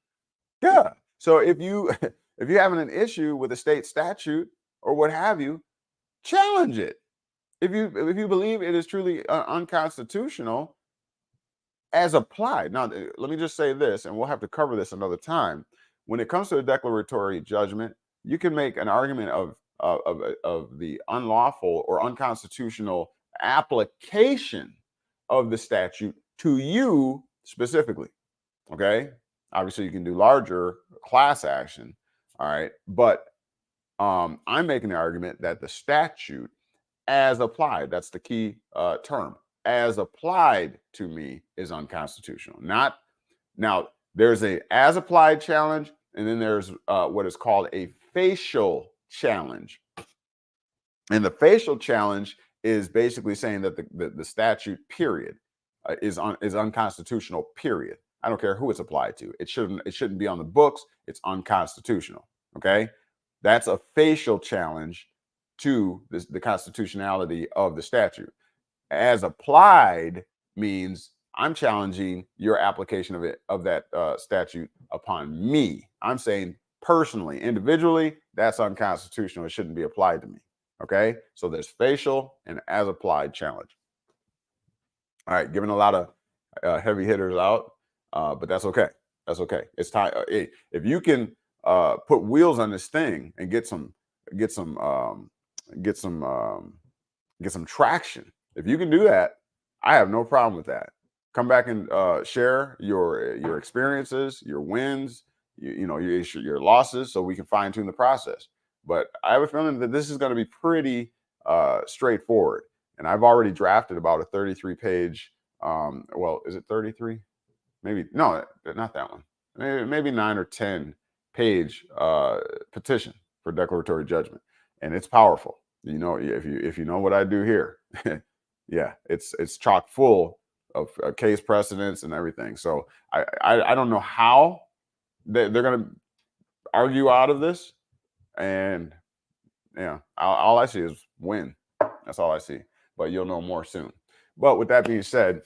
Yeah. So if you having an issue with a state statute or what have you, challenge it. If you believe it is truly unconstitutional as applied. Now, let me just say this, and we'll have to cover this another time. When it comes to a declaratory judgment, you can make an argument of the unlawful or unconstitutional application of the statute to you specifically, Okay. Obviously, you can do larger class action. All right. But I'm making the argument that the statute as applied, that's the key term, as applied to me is unconstitutional. Not now, there's a as applied challenge, and then there's what is called a facial challenge. And the facial challenge is basically saying that the statute period is unconstitutional. Period. I don't care who it's applied to. It shouldn't be on the books. It's unconstitutional. Okay, that's a facial challenge to the constitutionality of the statute. As applied means I'm challenging your application of that statute upon me. I'm saying personally, individually, that's unconstitutional. It shouldn't be applied to me. Okay, so there's facial and as applied challenge. All right, giving a lot of heavy hitters out, but that's okay. That's okay. It's time. If you can put wheels on this thing and get some get some get some traction, if you can do that, I have no problem with that. Come back and share your experiences, your wins, your losses, so we can fine tune the process. But I have a feeling that this is going to be pretty straightforward. And I've already drafted about a 33 page. Well, is it 33? Maybe no, not that one. Maybe 9 or 10 page petition for declaratory judgment, and it's powerful. If you know what I do here, yeah, it's chock full of case precedents and everything. So I don't know how they're going to argue out of this, and yeah, all I see is win. That's all I see. But you'll know more soon. But with that being said,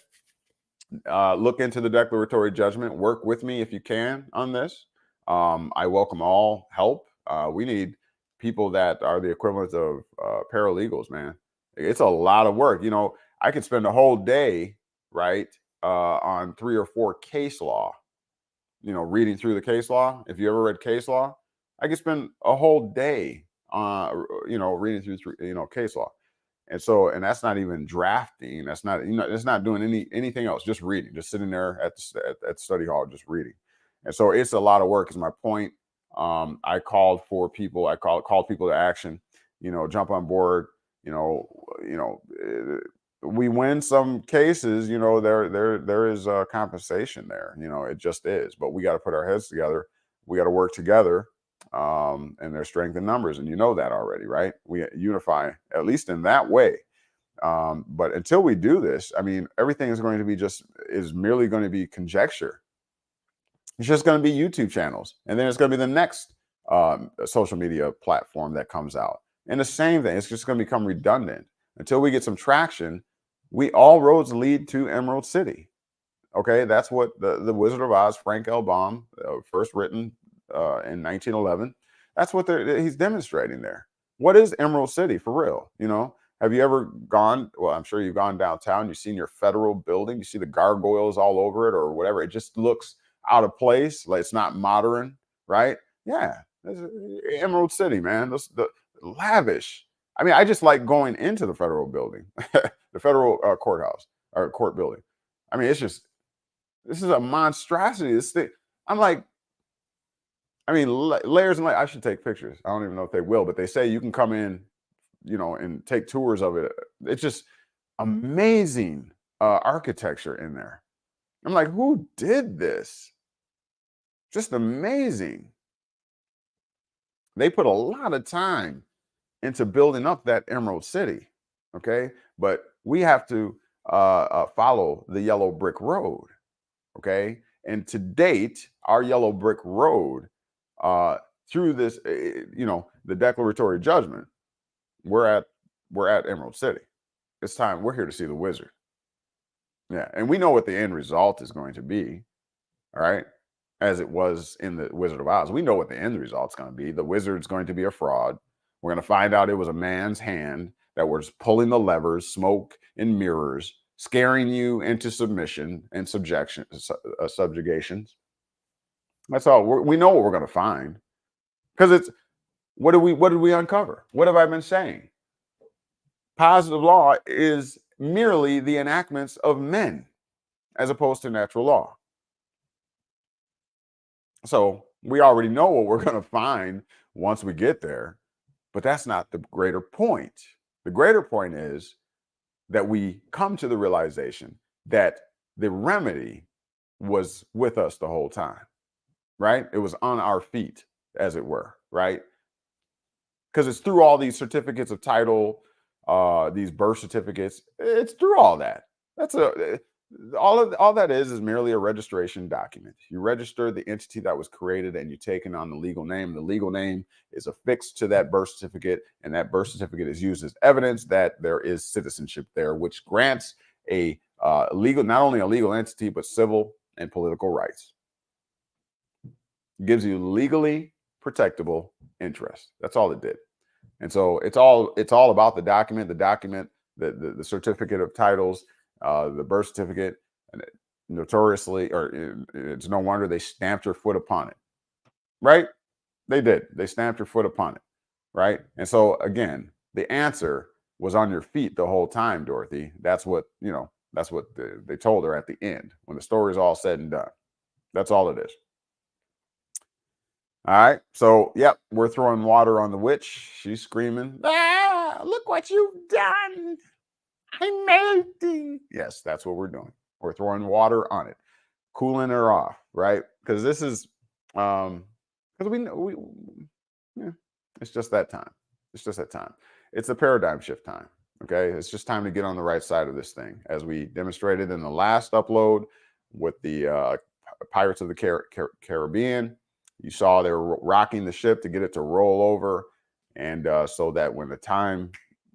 look into the declaratory judgment. Work with me if you can on this. I welcome all help. We need people that are the equivalent of paralegals, man. It's a lot of work. I could spend a whole day, right, on 3 or 4 case law, reading through the case law. If you ever read case law, I could spend a whole day, reading through, case law. And that's not even drafting. That's not, it's not doing anything else. Just reading, just sitting there at the study hall, just reading. And so it's a lot of work. Is my point. I called for people. I called people to action. Jump on board. We win some cases. There is compensation there. It just is. But we got to put our heads together. We got to work together. And there's strength in numbers, and you know that already, right? We unify at least in that way. But until we do this, I mean, everything is going to be is merely going to be conjecture. It's just going to be YouTube channels, and then it's going to be the next social media platform that comes out, and the same thing. It's just going to become redundant until we get some traction. All roads lead to Emerald City. Okay, that's what the Wizard of Oz, Frank L. Baum, first written in 1911. That's what he's demonstrating there. What is Emerald City for real? Have you ever gone? Well, I'm sure you've gone downtown. You've seen your federal building. You see the gargoyles all over it or whatever. It just looks out of place. Like it's not modern, right? Yeah, Emerald City, man. The lavish. I mean, I just like going into the federal building, the federal courthouse or court building. I mean, this is a monstrosity. This thing. I'm like, I mean, layers and layers. I should take pictures. I don't even know if they will, but they say you can come in, and take tours of it. It's just amazing architecture in there. I'm like, who did this? Just amazing. They put a lot of time into building up that Emerald City. Okay. But we have to follow the yellow brick road. Okay. And to date, our yellow brick road, through this, the declaratory judgment, we're at Emerald City. It's time. We're here to see the wizard. Yeah, and we know what the end result is going to be. All right, as it was in the Wizard of Oz, we know what the end result's going to be. The wizard's going to be a fraud. We're going to find out it was a man's hand that was pulling the levers, smoke and mirrors, scaring you into submission and subjugations. That's all. We know what we're going to find, because it's what did we uncover? What have I been saying? Positive law is merely the enactments of men, as opposed to natural law. So we already know what we're going to find once we get there, but that's not the greater point. The greater point is that we come to the realization that the remedy was with us the whole time, right? It was on our feet, as it were, right? Because it's through all these certificates of title, these birth certificates. It's through all that. That's all that is merely a registration document. You register the entity that was created, and you take it on the legal name. The legal name is affixed to that birth certificate, and that birth certificate is used as evidence that there is citizenship there, which grants a legal, not only a legal entity, but civil and political rights. It gives you legally protectable interest. That's all it did. And so it's all about the document, the certificate of titles, the birth certificate. And notoriously, or it's no wonder they stamped your foot upon it, right? They did. They stamped your foot upon it, right? And so again, the answer was on your feet the whole time, Dorothy. That's what That's what they told her at the end when the story's all said and done. That's all it is. All right. So, yep, we're throwing water on the witch. She's screaming, "Ah, look what you've done. I'm melting." Yes, that's what we're doing. We're throwing water on it, cooling her off, right? Because this is, because we know, yeah, it's just that time. It's just that time. It's a paradigm shift time. Okay. It's just time to get on the right side of this thing. As we demonstrated in the last upload with the Pirates of the Caribbean. You saw they were rocking the ship to get it to roll over, and so that when the time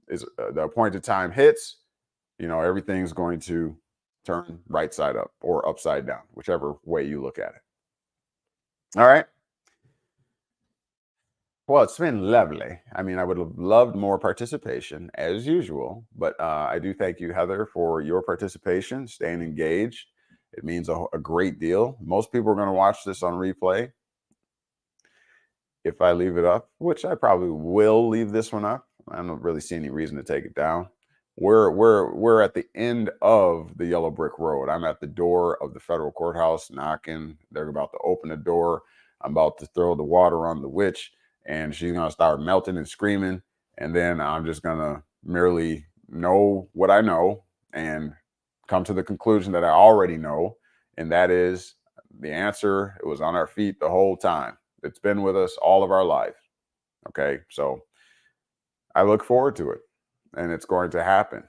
is the appointed time hits, everything's going to turn right side up or upside down, whichever way you look at it. All right. Well, it's been lovely. I mean, I would have loved more participation as usual, but I do thank you, Heather, for your participation, staying engaged. It means a great deal. Most people are going to watch this on replay. If I leave it up, which I probably will leave this one up, I don't really see any reason to take it down. We're at the end of the yellow brick road. I'm at the door of the federal courthouse knocking. They're about to open the door. I'm about to throw the water on the witch, and she's gonna start melting and screaming. And then I'm just gonna merely know what I know and come to the conclusion that I already know, and that is the answer. It was on our feet the whole time. It's been with us all of our life. Okay. So I look forward to it, and it's going to happen.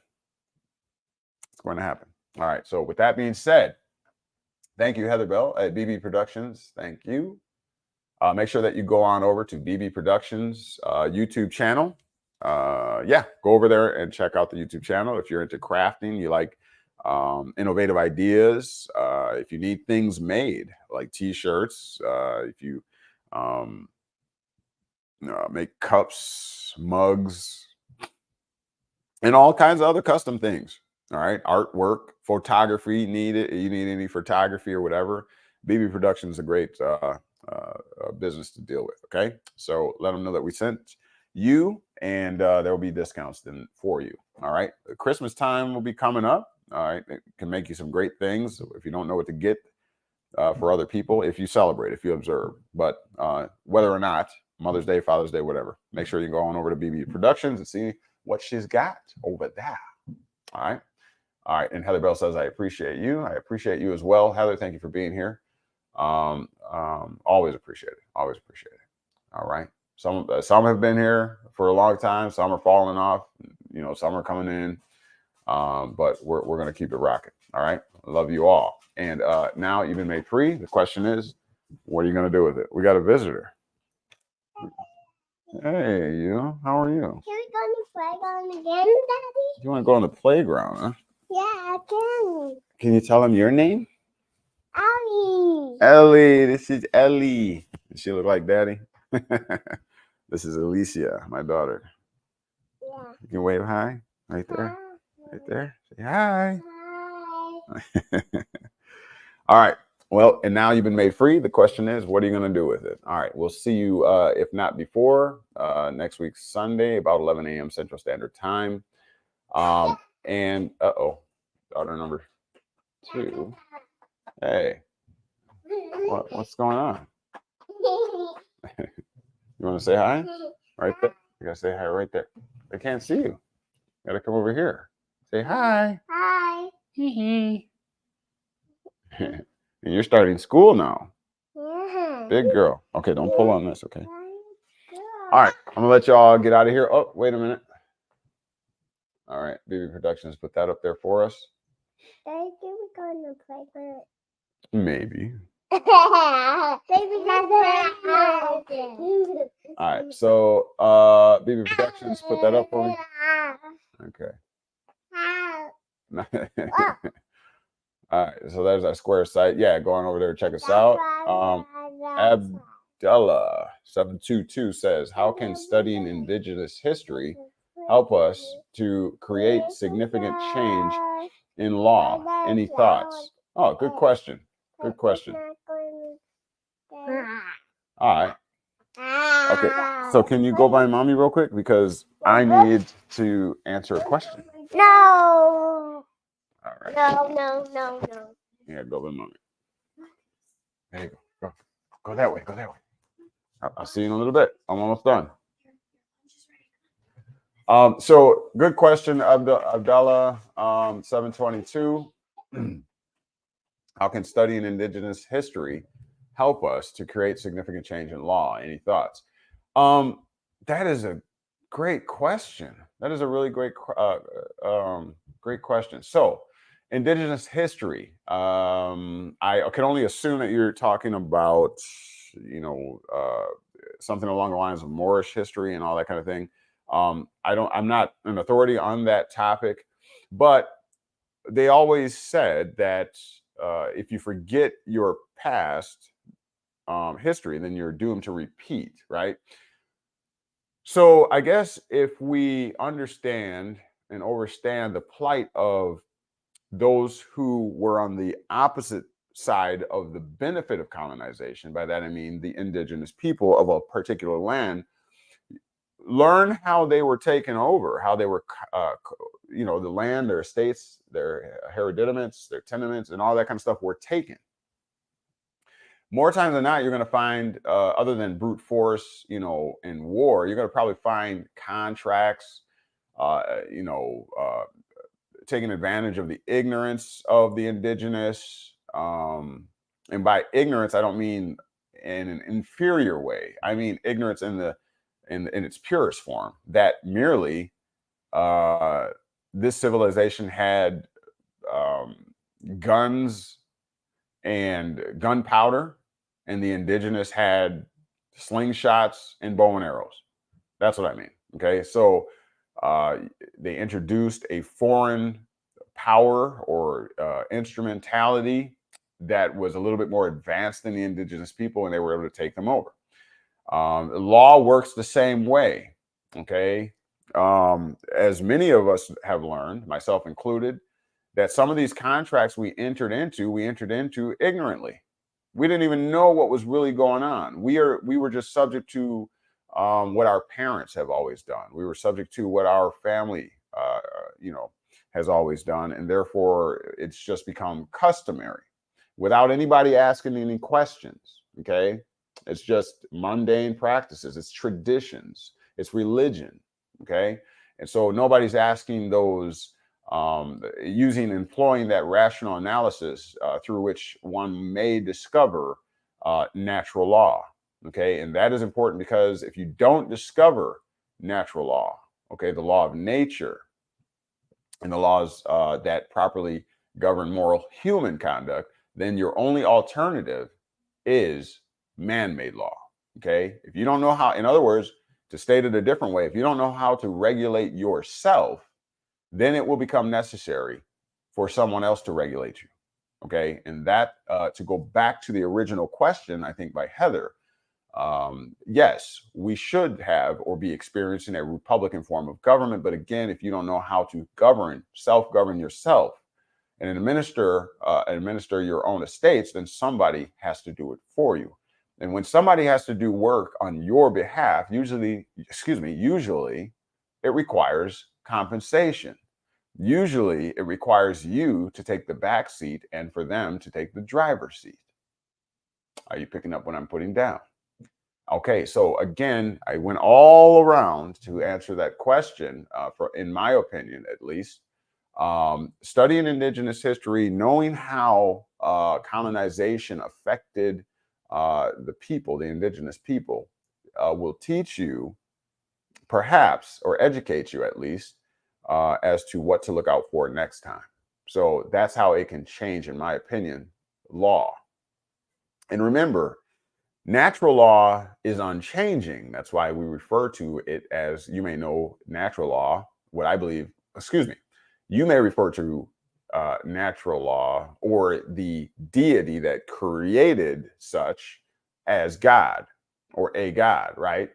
It's going to happen. All right. So with that being said, thank you, Heather Bell at BB Productions. Thank you. Make sure that you go on over to BB Productions YouTube channel. Yeah, go over there and check out the YouTube channel. If you're into crafting, you like innovative ideas, if you need things made like t-shirts, if you make cups, mugs, and all kinds of other custom things. All right, artwork, photography. You need any photography or whatever. BB Productions is a great business to deal with. Okay, so let them know that we sent you, and there will be discounts then for you. All right, Christmas time will be coming up. All right, it can make you some great things if you don't know what to get for other people. If you celebrate, if you observe, but whether or not Mother's Day, Father's Day, whatever, make sure you go on over to BB Productions and see what she's got over there. All right. All right. And Heather Bell says, I appreciate you. I appreciate you as well. Heather, thank you for being here. Always appreciate it. Always appreciate it. All right. Some have been here for a long time. Some are falling off. Some are coming in. But we're going to keep it rocking. All right. I love you all. And now you've been made free. The question is, what are you going to do with it? We got a visitor. Hey, how are you? Can we go on the playground again, Daddy? You want to go on the playground, huh? Yeah, I can. Can you tell him your name? Ellie. Ellie. This is Ellie. Does she look like Daddy? This is Alicia, my daughter. Yeah. You can wave hi right there. Hi. Right there. Say hi. Hi. All right. Well, and now you've been made free. The question is, what are you going to do with it? All right. We'll see you, if not before, next week, Sunday, about 11 a.m. Central Standard Time. And, daughter number 2. Hey, what's going on? want to say hi? Right there. You gotta say hi right there. They can't see you. You gotta come over here. Say hi. Hi. And you're starting school now. Yeah. Big girl. Okay, don't pull on this, okay? All right, I'm gonna let y'all get out of here. Oh, wait a minute. All right, BB Productions, put that up there for us. Daddy, can we go in the playground? Maybe. Baby, All right, so BB Productions, put that up for me. Okay. All right, so there's our Square site. Yeah, go on over there, check us out. Abdullah 722 says, how can studying indigenous history help us to create significant change in law? Any thoughts? Oh, good question. Good question. All right. Okay, so can you go by mommy real quick? Because I need to answer a question. No. All right. No. Yeah, go by mommy. There you go. Go that way. Go that way. I'll see you in a little bit. I'm almost done. So good question, Abdallah 722. How can studying indigenous history help us to create significant change in law? Any thoughts? That is a great question. That is a really great question. So indigenous history, I can only assume that you're talking about, something along the lines of Moorish history and all that kind of thing. I'm not an authority on that topic, but they always said that if you forget your past history, then you're doomed to repeat, right? So I guess if we understand and understand the plight of those who were on the opposite side of the benefit of colonization, by that I mean the indigenous people of a particular land, learn how they were taken over, how they were, the land, their estates, their hereditaments, their tenements, and all that kind of stuff were taken. More times than not, you're going to find, other than brute force, in war, you're going to probably find contracts, taking advantage of the ignorance of the indigenous. And by ignorance, I don't mean in an inferior way. I mean ignorance in its purest form, that merely this civilization had guns and gunpowder, and the indigenous had slingshots and bow and arrows. That's what I mean. Okay, so they introduced a foreign power or instrumentality that was a little bit more advanced than the indigenous people, and they were able to take them over. The law works the same way. Okay, as many of us have learned, myself included, that some of these contracts we entered into ignorantly. We didn't even know what was really going on. We were just subject to what our parents have always done. We were subject to what our family, has always done, and therefore it's just become customary, without anybody asking any questions. Okay, it's just mundane practices. It's traditions. It's religion. Okay, and so nobody's asking those. Employing that rational analysis through which one may discover natural law. Okay, and that is important, because if you don't discover natural law, okay, the law of nature and the laws that properly govern moral human conduct, then your only alternative is man-made law. Okay, if you don't know how, in other words, to state it a different way, if you don't know how to regulate yourself, then it will become necessary for someone else to regulate you. Okay, and that to go back to the original question, I think by Heather, yes, we should have or be experiencing a Republican form of government. But again, if you don't know how to self-govern yourself, and administer your own estates, then somebody has to do it for you. And when somebody has to do work on your behalf, usually it requires compensation. Usually it requires you to take the back seat and for them to take the driver's seat. Are you picking up what I'm putting down? Okay, so again, I went all around to answer that question, in my opinion, at least. Studying indigenous history, knowing how colonization affected the people, the indigenous people, will teach you, perhaps, or educate you at least, as to what to look out for next time. So that's how it can change, in my opinion, law. And remember, natural law is unchanging. That's why we refer to it as, you may know, natural law. What I believe, excuse me, you may refer to natural law or the deity that created such as God or a God, right?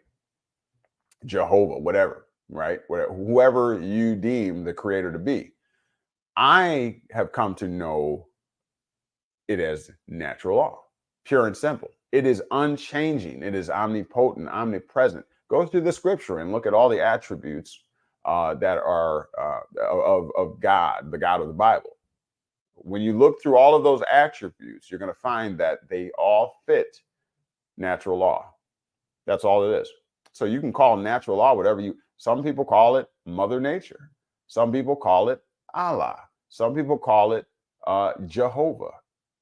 Jehovah, whatever, right? Whoever you deem the creator to be. I have come to know it as natural law, pure and simple. It is unchanging. It is omnipotent, omnipresent. Go through the scripture and look at all the attributes that are of God, the God of the Bible. When you look through all of those attributes, you're going to find that they all fit natural law. That's all it is. So you can call natural law whatever you, some people call it Mother Nature. Some people call it Allah. Some people call it Jehovah.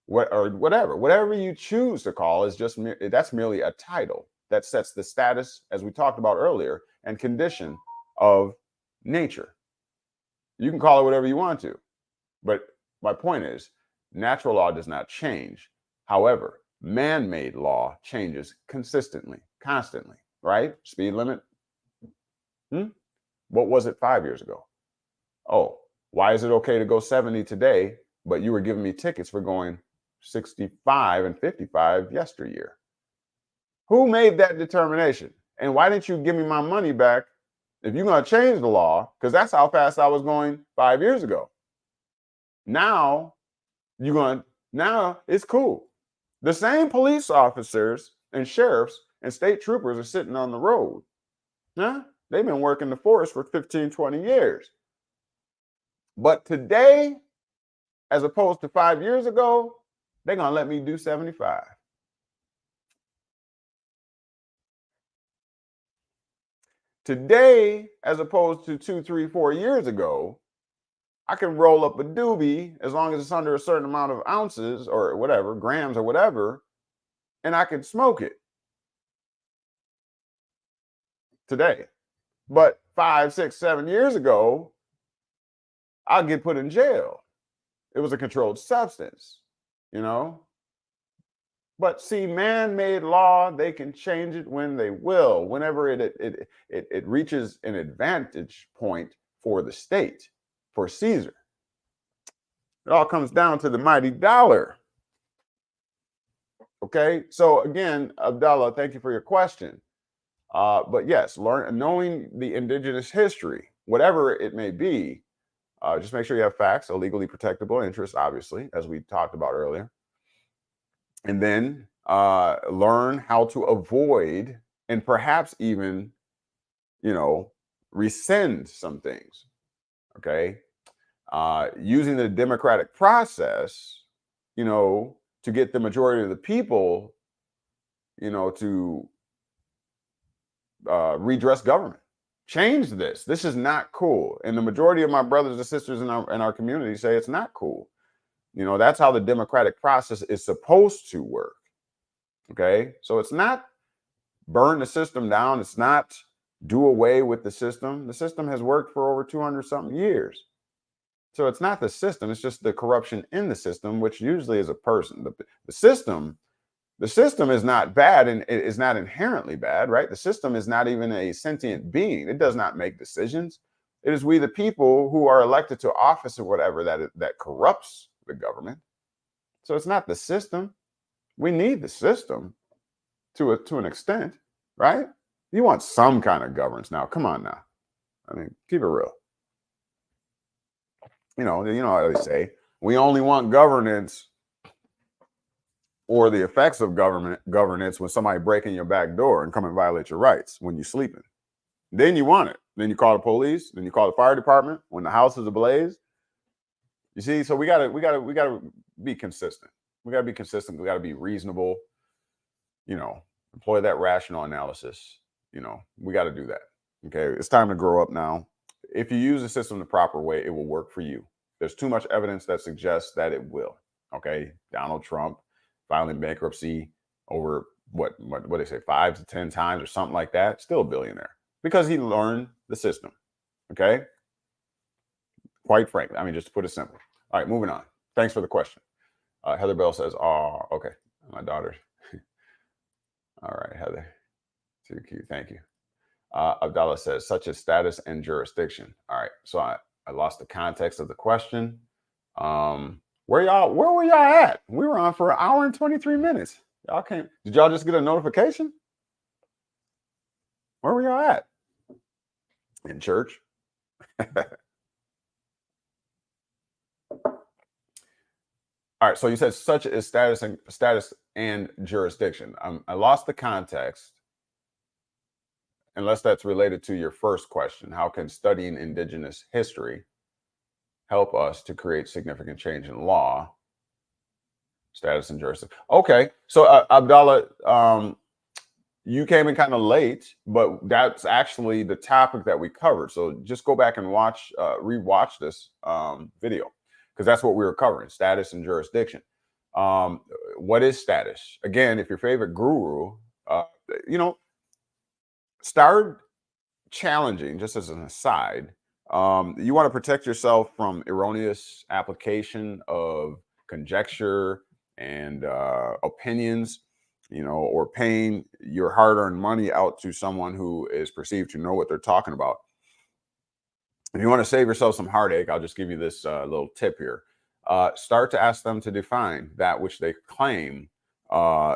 Or whatever you choose to call is just, that's merely a title that sets the status, as we talked about earlier, and condition of nature. You can call it whatever you want to, but my point is, natural law does not change. However, man-made law changes consistently, constantly, right? Speed limit. What was it 5 years ago? Oh, why is it okay to go 70 today, but you were giving me tickets for going 65 and 55 yesteryear? Who made that determination? And why didn't you give me my money back if you're going to change the law? Because that's how fast I was going 5 years ago. Now now it's cool. The same police officers and sheriffs and state troopers are sitting on the road. Huh? They've been working the force for 15, 20 years. But today, as opposed to 5 years ago, they're going to let me do 75. Today, as opposed to 2, 3, 4 years ago, I can roll up a doobie as long as it's under a certain amount of ounces or whatever, grams or whatever, and I can smoke it today. But 5, 6, 7 years ago, I'll get put in jail. It was a controlled substance, you know? But see, man-made law, they can change it when they will, whenever it reaches an advantage point for the state, for Caesar. It all comes down to the mighty dollar. Okay, so again, Abdullah, thank you for your question. But yes, knowing the indigenous history, whatever it may be, just make sure you have facts, a legally protectable interest, obviously, as we talked about earlier. And then learn how to avoid and perhaps even, rescind some things. Okay. Using the democratic process, to get the majority of the people, to redress government. Change this. This is not cool. And the majority of my brothers and sisters in our community say it's not cool. That's how the democratic process is supposed to work. Okay. So it's not burn the system down. It's not do away with the system. The system has worked for over 200 something years. So it's not the system. It's just the corruption in the system, which usually is a person. The system is not bad, and it is not inherently bad, right? The system is not even a sentient being. It does not make decisions. It is we, the people, who are elected to office or whatever, that corrupts the government. So it's not the system. We need the system to an extent, right? You want some kind of governance now. Come on now. I mean, keep it real. You know how they say, we only want governance or the effects of governance when somebody break in your back door and come and violate your rights when you're sleeping. Then you want it. Then you call the police. Then you call the fire department when the house is ablaze. You see, so we gotta be consistent. We gotta be consistent. We gotta be reasonable. Employ that rational analysis. We got to do that. Okay, it's time to grow up now. If you use the system the proper way, it will work for you. There's too much evidence that suggests that it will. Okay, Donald Trump filing bankruptcy over what they say 5 to 10 times or something like that, still a billionaire because he learned the system. Okay, quite frankly, I mean, just to put it simple. All right, moving on. Thanks for the question. Heather Bell says, "Oh, okay, my daughter." All right, Heather, too cute. Thank you. Abdallah says, "Such as status and jurisdiction." All right, so I lost the context of the question. Where were y'all at? We were on for 1 hour and 23 minutes. Y'all came. Did y'all just get a notification? Where were y'all at? In church? All right, so you said such as status and jurisdiction. I lost the context, unless that's related to your first question. How can studying indigenous history help us to create significant change in law, status, and jurisdiction? Okay, so Abdallah, you came in kind of late, but that's actually the topic that we covered. So just go back and rewatch this video, because that's what we were covering: status and jurisdiction. What is status? Again, if your favorite guru, start challenging, just as an aside. You want to protect yourself from erroneous application of conjecture and opinions, or paying your hard-earned money out to someone who is perceived to know what they're talking about. If you want to save yourself some heartache, I'll just give you this little tip here. Start to ask them to define that which they claim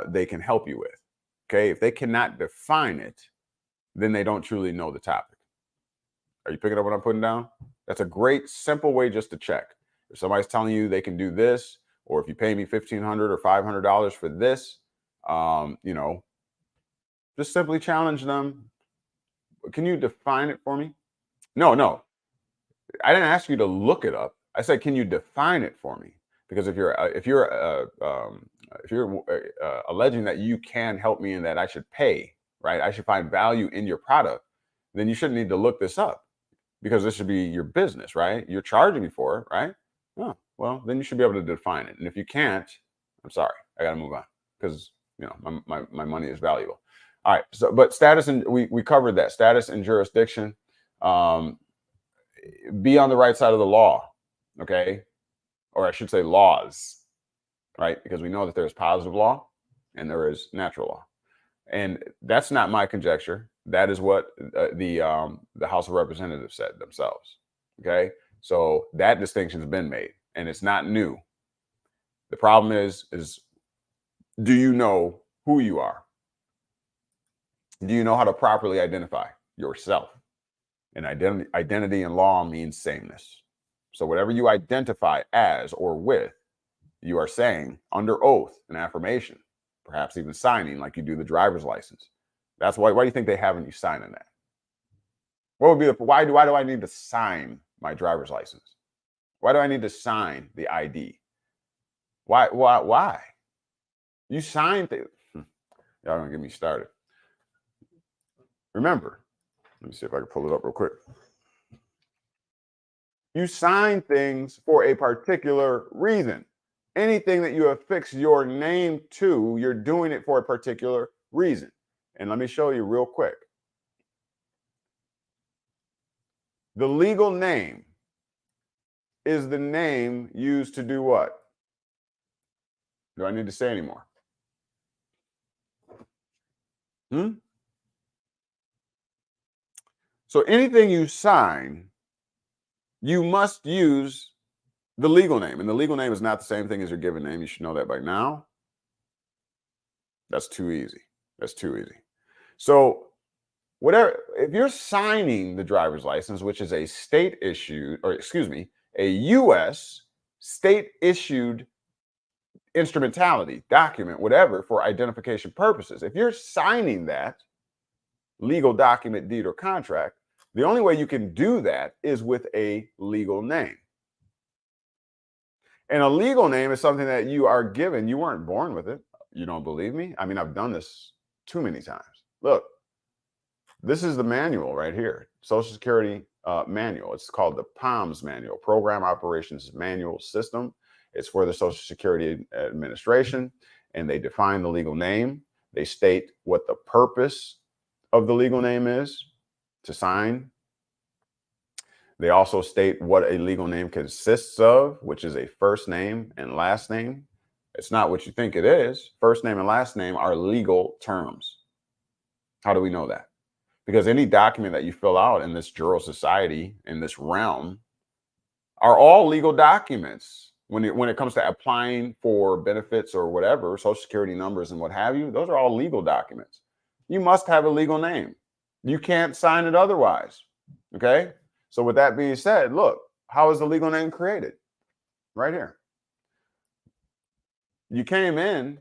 they can help you with. Okay, if they cannot define it, then they don't truly know the topic. Are you picking up what I'm putting down? That's a great, simple way just to check. If somebody's telling you they can do this, or if you pay me $1,500 or $500 for this, just simply challenge them. Can you define it for me? No. I didn't ask you to look it up. I said, can you define it for me? Because if you're alleging that you can help me and that I should pay, right? I should find value in your product, then you shouldn't need to look this up, because this should be your business, right? You're charging me for it, right? Oh, well, then you should be able to define it. And if you can't, I'm sorry, I got to move on, because my money is valuable. All right. So, but status, and we covered that. Status and jurisdiction. Be on the right side of the law, okay? Or I should say laws, right? Because we know that there's positive law and there is natural law. And that's not my conjecture. That is what the House of Representatives said themselves, okay? So that distinction has been made, and it's not new. The problem is do you know who you are? Do you know how to properly identify yourself? And identity in law means sameness. So whatever you identify as or with, you are saying under oath, an affirmation, perhaps even signing, like you do the driver's license. That's why do you think they haven't you signing that? What would be why do I need to sign my driver's license? Why do I need to sign the ID? Why? You sign things. Y'all don't get me started. Remember, let me see if I can pull it up real quick. You sign things for a particular reason. Anything that you affix your name to, you're doing it for a particular reason. And let me show you real quick. The legal name is the name used to do what? Do I need to say anymore? So anything you sign, you must use the legal name. And the legal name is not the same thing as your given name. You should know that by now. That's too easy. So if you're signing the driver's license, which is a state issued, or excuse me, a U.S. state issued instrumentality, document, whatever, for identification purposes, if you're signing that legal document, deed, or contract, the only way you can do that is with a legal name. And a legal name is something that you are given. You weren't born with it. You don't believe me? I mean, I've done this too many times. Look, this is the manual right here, Social Security manual. It's called the POMS manual, Program Operations Manual System. It's for the Social Security Administration, and they define the legal name. They state what the purpose of the legal name is to sign. They also state what a legal name consists of, which is a first name and last name. It's not what you think it is. First name and last name are legal terms. How do we know that? Because any document that you fill out in this jural society, in this realm, are all legal documents. When it comes to applying for benefits or whatever, Social Security numbers and what have you, those are all legal documents. You must have a legal name. You can't sign it otherwise. Okay? So with that being said, look, how is the legal name created? Right here. You came in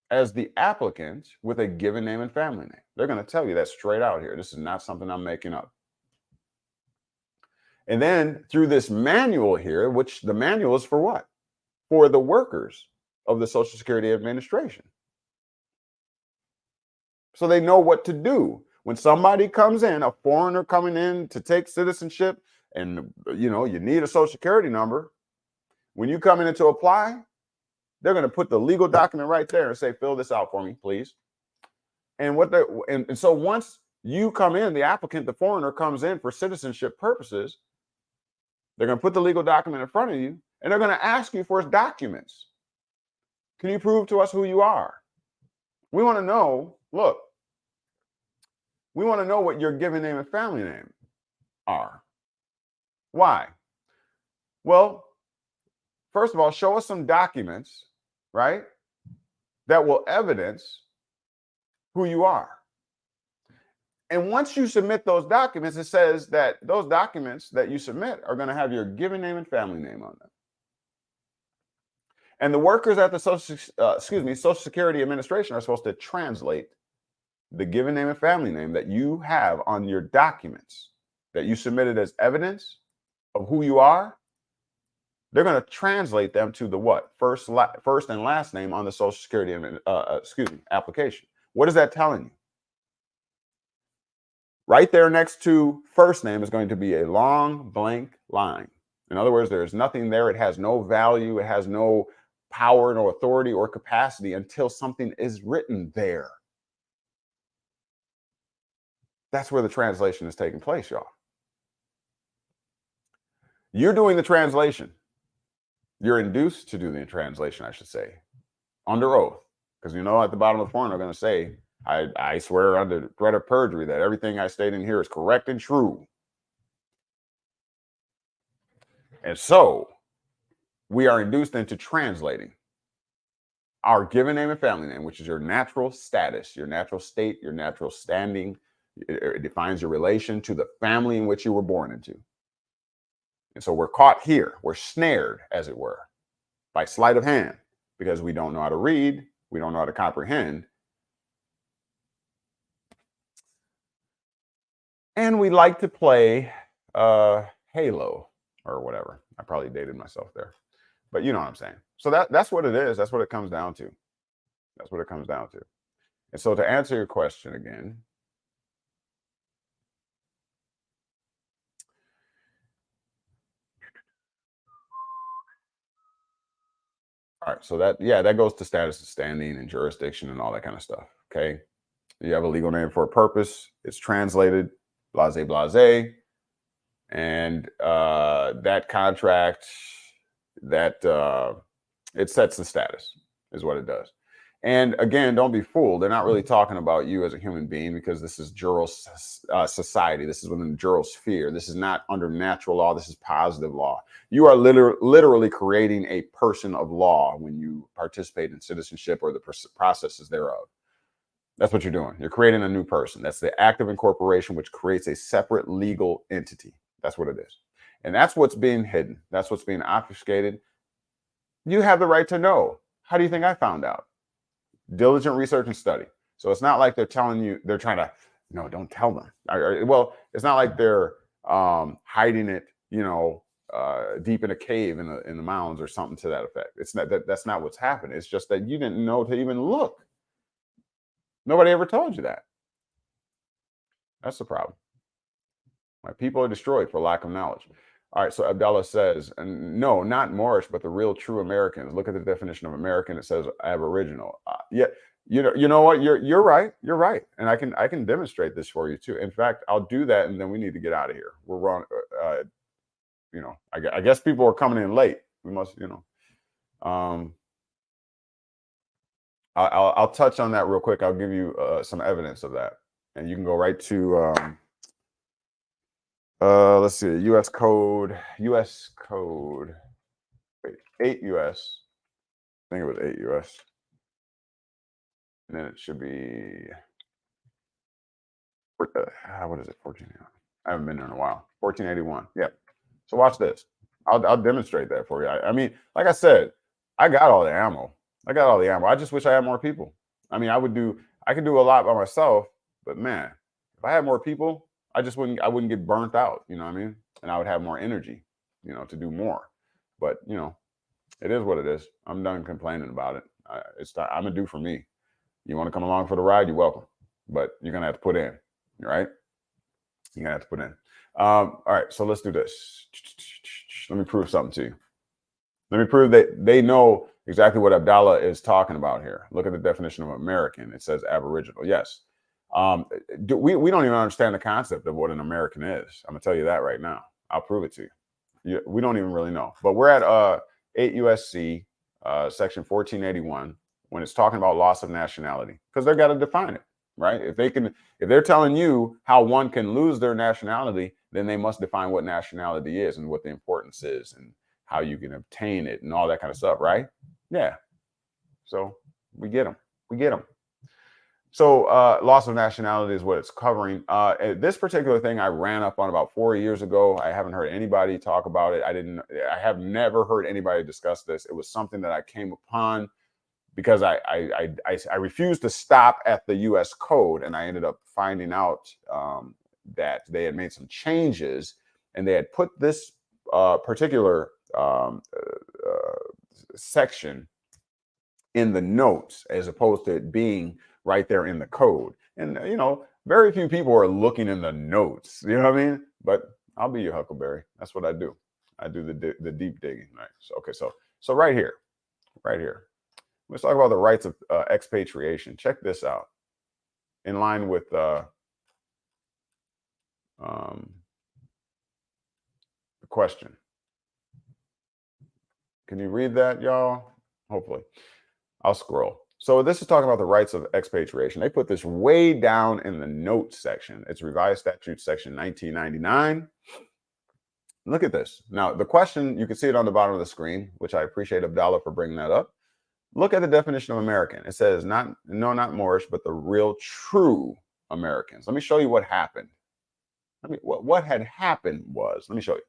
as the applicant with a given name and family name. They're going to tell you that straight out here. This is not something I'm making up. And then through this manual here, which the manual is for what? For the workers of the Social Security Administration. So they know what to do. When somebody comes in, a foreigner coming in to take citizenship, and you need a Social Security number, when you come in to apply, they're going to put the legal document right there and say, fill this out for me, please. And and so once you come in, the applicant, the foreigner comes in for citizenship purposes, they're going to put the legal document in front of you, and they're going to ask you for documents. Can you prove to us who you are? We want to know, look, we want to know what your given name and family name are. Why? Well, first of all, show us some documents, right, that will evidence who you are. And once you submit those documents, it says that those documents that you submit are going to have your given name and family name on them. And the workers at the Social Security Administration are supposed to translate the given name and family name that you have on your documents that you submitted as evidence of who you are. They're going to translate them to the what? First and last name on the Social Security application. What is that telling you? Right there next to first name is going to be a long blank line. In other words, there's nothing there. It has no value. It has no power, no authority or capacity until something is written there. That's where the translation is taking place, y'all. You're doing the translation. You're induced to do the translation, I should say, under oath. Because at the bottom of the form, they're going to say, I swear under threat of perjury that everything I state in here is correct and true. And so we are induced into translating our given name and family name, which is your natural status, your natural state, your natural standing. It defines your relation to the family in which you were born into. And so we're caught here. We're snared, as it were, by sleight of hand, because we don't know how to read. We don't know how to comprehend. And we like to play Halo or whatever. I probably dated myself there. But you know what I'm saying. So that's what it is. That's what it comes down to. That's what it comes down to. And so to answer your question again, all right, so that goes to status and standing and jurisdiction and all that kind of stuff. Okay. You have a legal name for a purpose. It's translated, blase, blase. And that contract, it sets the status, is what it does. And again, don't be fooled. They're not really talking about you as a human being, because this is jural society. This is within the jural sphere. This is not under natural law. This is positive law. You are literally creating a person of law when you participate in citizenship or the processes thereof. That's what you're doing. You're creating a new person. That's the act of incorporation, which creates a separate legal entity. That's what it is. And that's what's being hidden. That's what's being obfuscated. You have the right to know. How do you think I found out? Diligent research and study. So it's not like they're telling you, they're trying to, no, don't tell them. Well, it's not like they're hiding it, deep in a cave in the mounds or something to that effect. It's not that's not what's happening. It's just that you didn't know to even look. Nobody ever told you that. That's the problem. My people are destroyed for lack of knowledge. All right, so Abdallah says, and no, not Moorish, but the real true Americans. Look at the definition of American. It says Aboriginal. Yeah, you know what? You're right. You're right, and I can demonstrate this for you too. In fact, I'll do that, and then we need to get out of here. We're wrong. I guess people are coming in late. We must, I'll touch on that real quick. I'll give you some evidence of that, and you can go right to. Let's see, U.S. code, wait, 8 U.S. I think it was 8 U.S. And then it should be, what is it, 14? I haven't been there in a while. 1481, yeah. So watch this. I'll demonstrate that for you. I mean, like I said, I got all the ammo. I just wish I had more people. I mean, I could do a lot by myself, but man, if I had more people, I wouldn't get burnt out, you know what I mean? And I would have more energy, to do more. But, it is what it is. I'm done complaining about it. I'm gonna do for me. You want to come along for the ride? You're welcome. But you're gonna have to put in, right? You're gonna have to put in. All right, so let's do this. Let me prove something to you. Let me prove that they know exactly what Abdallah is talking about here. Look at the definition of American. It says Aboriginal. Yes. We don't even understand the concept of what an American is. I'm gonna tell you that right now. I'll prove it to you. We don't even really know. But we're at 8 USC section 1481 when it's talking about loss of nationality, because they've got to define it, right? If they're telling you how one can lose their nationality, then they must define what nationality is and what the importance is and how you can obtain it and all that kind of stuff, right? Yeah. So we get them. So loss of nationality is what it's covering. This particular thing I ran up on about 4 years ago. I haven't heard anybody talk about it. I have never heard anybody discuss this. It was something that I came upon because I refused to stop at the U.S. code, and I ended up finding out that they had made some changes, and they had put this particular section in the notes as opposed to it being right there in the code. And very few people are looking in the notes, you know what I mean? But I'll be your Huckleberry. That's what I do. I do the deep digging, right? So right here, let's talk about the rights of expatriation. Check this out. In line with the question. Can you read that, y'all? Hopefully. I'll scroll. So this is talking about the rights of expatriation. They put this way down in the notes section. It's revised statute section 1999. Look at this. Now, the question, you can see it on the bottom of the screen, which I appreciate Abdallah for bringing that up. Look at the definition of American. It says not Moorish, but the real true Americans. Let me show you what happened. What had happened was, let me show you.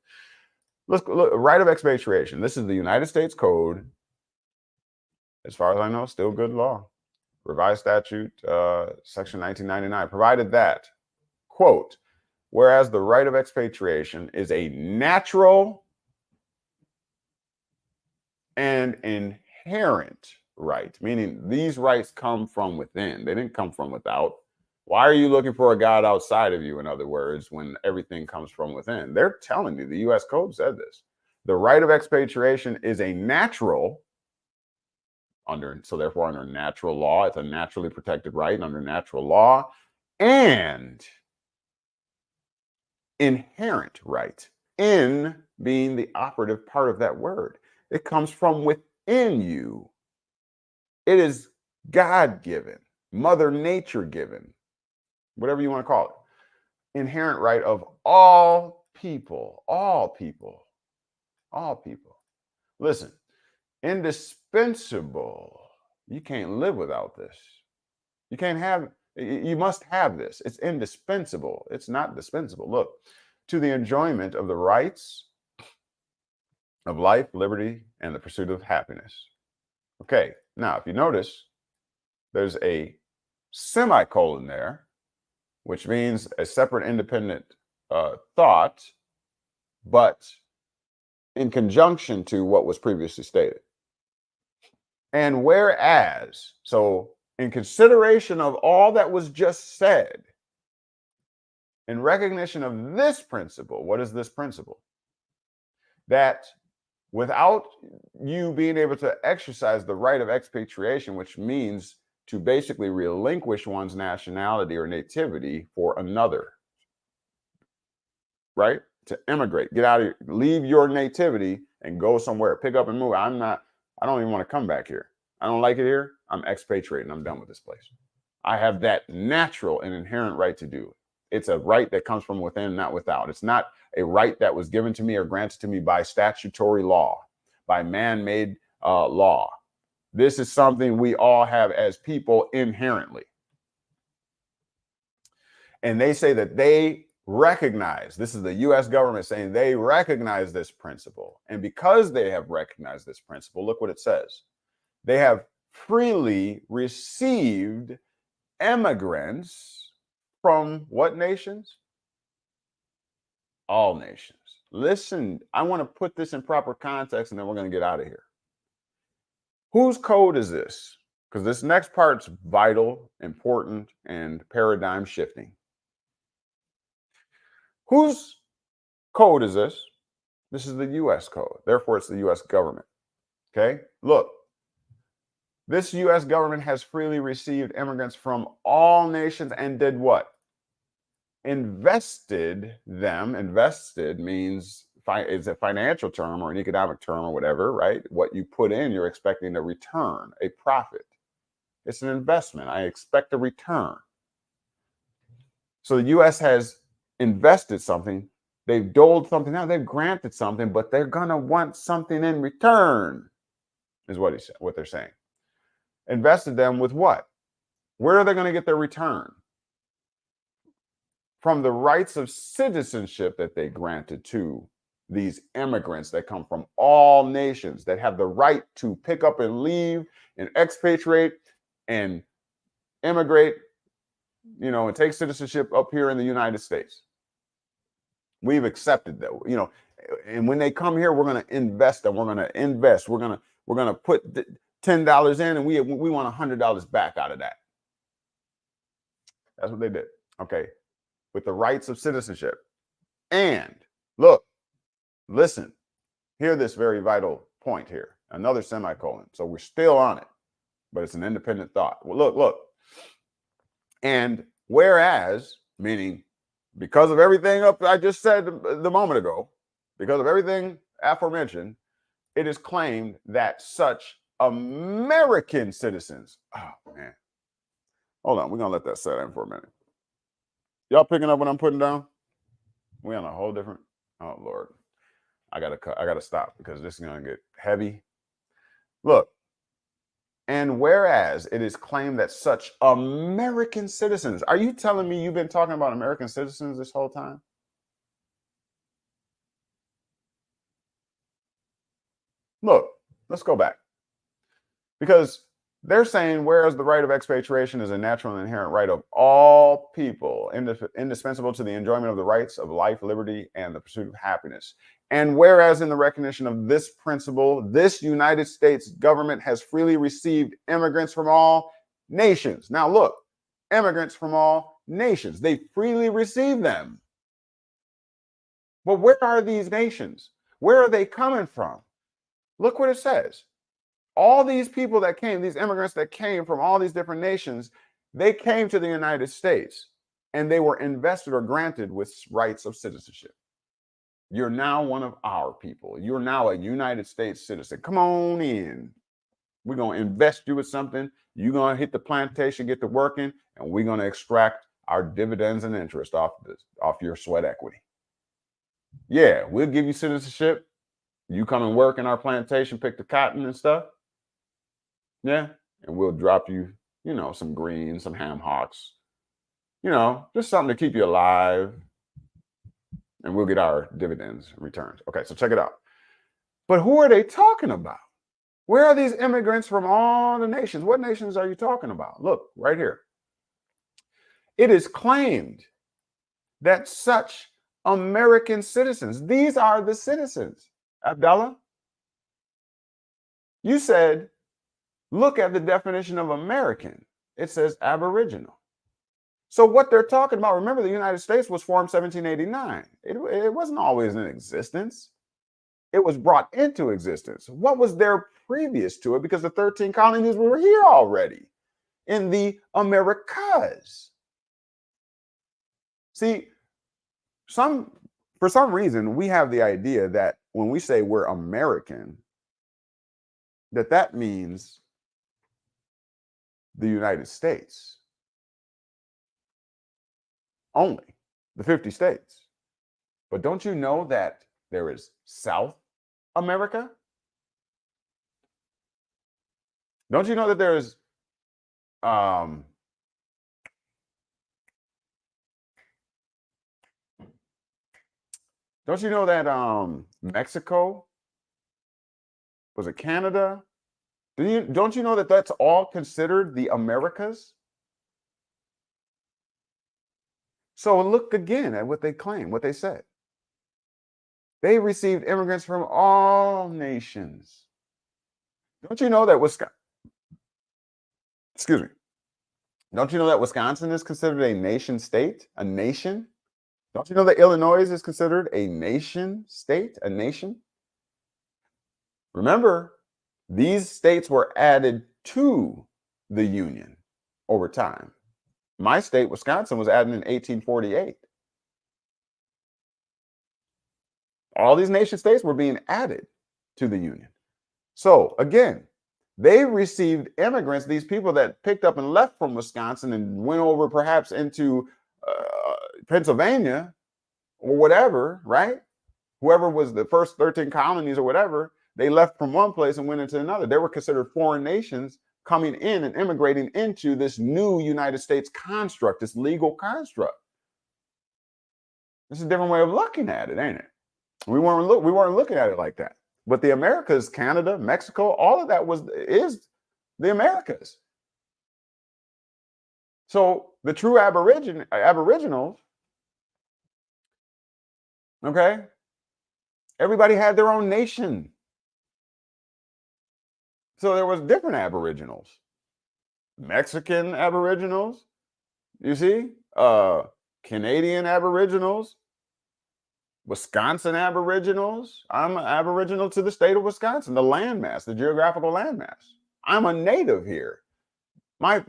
Let's look, right of expatriation. This is the United States Code. As far as I know, still good law. Revised statute, section 1999, provided that, quote, whereas the right of expatriation is a natural and inherent right, meaning these rights come from within. They didn't come from without. Why are you looking for a God outside of you, in other words, when everything comes from within? They're telling you, the U.S. Code said this. The right of expatriation is a natural, so therefore under natural law, it's a naturally protected right under natural law, and inherent right, in being the operative part of that word. It comes from within you. It is God-given, Mother Nature given, whatever you want to call it. Inherent right of all people. Listen, indispensable. You can't live without this. You must have this. It's indispensable. It's not dispensable. Look, to the enjoyment of the rights of life, liberty, and the pursuit of happiness. Okay, now if you notice, there's a semicolon there, which means a separate independent thought, but in conjunction to what was previously stated. And whereas, so in consideration of all that was just said, in recognition of this principle, what is this principle? That without you being able to exercise the right of expatriation, which means to basically relinquish one's nationality or nativity for another, right? To immigrate, get out of here, leave your nativity and go somewhere, pick up and move. I don't even want to come back here. I don't like it here. I'm expatriating. I'm done with this place. I have that natural and inherent right to do it. It's a right that comes from within, not without. It's not a right that was given to me or granted to me by statutory law, by man-made law. This is something we all have as people inherently. And they say that they recognize, this is the US government saying they recognize this principle. And because they have recognized this principle, look what it says. They have freely received immigrants from what nations? All nations. Listen, I want to put this in proper context and then we're going to get out of here. Whose code is this? Because this next part's vital, important, and paradigm shifting. Whose code is this? This is the US code. Therefore, it's the US government. Okay, look. This US government has freely received immigrants from all nations and did what? Invested them. Invested means it's a financial term or an economic term or whatever, right? What you put in, you're expecting a return, a profit. It's an investment. I expect a return. So the US has invested something. They've doled something out. They've granted something, but they're going to want something in return, is what they're saying. Invested them with what? Where are they going to get their return? From the rights of citizenship that they granted to these immigrants that come from all nations, that have the right to pick up and leave and expatriate and immigrate, and take citizenship up here in the United States. We've accepted that, and when they come here, we're going to invest them. We're going to invest. We're going to put $10 in, and we want $100 back out of that. That's what they did. Okay. With the rights of citizenship. And look, listen, hear this very vital point here. Another semicolon. So we're still on it, but it's an independent thought. Well, look. And whereas, meaning because of everything I just said the moment ago, because of everything aforementioned, it is claimed that such American citizens, oh man, hold on, we're going to let that set in for a minute. Y'all picking up what I'm putting down? We on a whole different, oh Lord, I gotta stop because this is going to get heavy. Look, and whereas it is claimed that such American citizens, are you telling me you've been talking about American citizens this whole time? Look, let's go back. Because they're saying, whereas the right of expatriation is a natural and inherent right of all people, indispensable to the enjoyment of the rights of life, liberty, and the pursuit of happiness. And whereas in the recognition of this principle, this United States government has freely received immigrants from all nations. Now look, immigrants from all nations. They freely receive them. But where are these nations? Where are they coming from? Look what it says. All these people that came, these immigrants that came from all these different nations, they came to the United States and they were invested or granted with rights of citizenship. You're now one of our people. You're now a United States citizen. Come on in. We're going to invest you with something. You're going to hit the plantation, get to working, and we're going to extract our dividends and interest off your sweat equity. Yeah, we'll give you citizenship. You come and work in our plantation, pick the cotton and stuff. Yeah, and we'll drop you, some greens, some ham hocks, just something to keep you alive. And we'll get our dividends and returns. Okay, so check it out. But who are they talking about? Where are these immigrants from all the nations? What nations are you talking about? Look, right here. It is claimed that such American citizens, these are the citizens. Abdallah, you said, look at the definition of American. It says aboriginal. So what they're talking about, remember the United States was formed 1789. It wasn't always in existence. It was brought into existence. What was there previous to it? Because the 13 colonies were here already in the Americas. See, for some reason, we have the idea that when we say we're American, that means the United States only, the 50 states. But don't you know that there is South America? Don't you know that there's don't you know that Mexico, was it Canada? Don't you know that that's all considered the Americas? So look again at what they claim, what they said. They received immigrants from all nations. Don't you know that Don't you know that Wisconsin is considered a nation state, a nation? Don't you know that Illinois is considered a nation state, a nation? Remember, these states were added to the Union over time. My state, Wisconsin, was added in 1848. All these nation states were being added to the Union. So again, they received immigrants, these people that picked up and left from Wisconsin and went over perhaps into Pennsylvania or whatever, right? Whoever was the first 13 colonies or whatever, they left from one place and went into another. They were considered foreign nations coming in and immigrating into this new United States construct, this legal construct. This is a different way of looking at it, ain't it? We weren't looking at it like that. But the Americas, Canada, Mexico, all of that is the Americas. So the true aboriginals, okay, everybody had their own nation. So there was different aboriginals, Mexican aboriginals, you see, Canadian aboriginals, Wisconsin aboriginals. I'm an aboriginal to the state of Wisconsin, the landmass, the geographical landmass. I'm a native here. My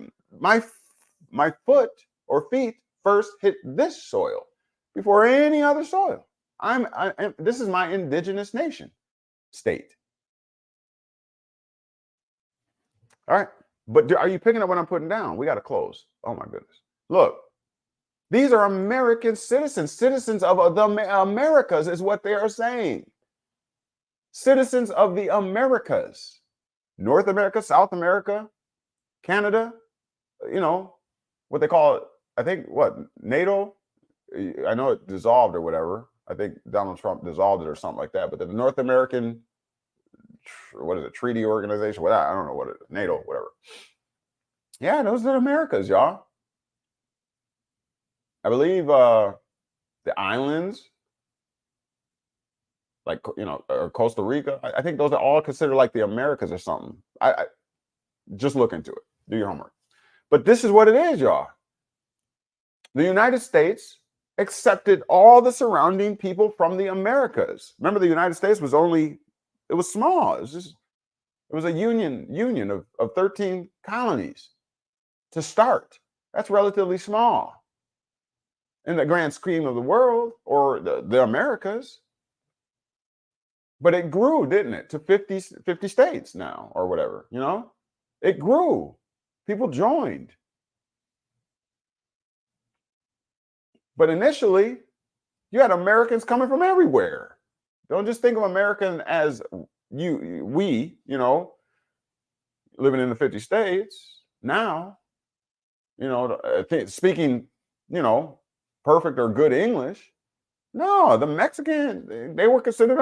foot or feet first hit this soil before any other soil. This is my indigenous nation state. All right. But are you picking up what I'm putting down? We got to close. Oh, my goodness. Look, these are American citizens. Citizens of the Americas is what they are saying. Citizens of the Americas. North America, South America, Canada, you know, what they call it, I think, NATO? I know it dissolved or whatever. I think Donald Trump dissolved it or something like that. But the North American, what is it, treaty organization? I don't know what it is, NATO, whatever. Yeah, those are the Americas, y'all. I believe the islands, like, or Costa Rica, I think those are all considered like the Americas or something. I just look into it. Do your homework. But this is what it is, y'all. The United States accepted all the surrounding people from the Americas. Remember, the United States was it was small. It was a union of 13 colonies to start. That's relatively small in the grand scheme of the world or the Americas. But it grew, didn't it, to 50 states now or whatever, It grew. People joined. But initially, you had Americans coming from everywhere. Don't just think of American as we, living in the 50 states. Now, speaking, perfect or good English. No, the Mexican, they were considered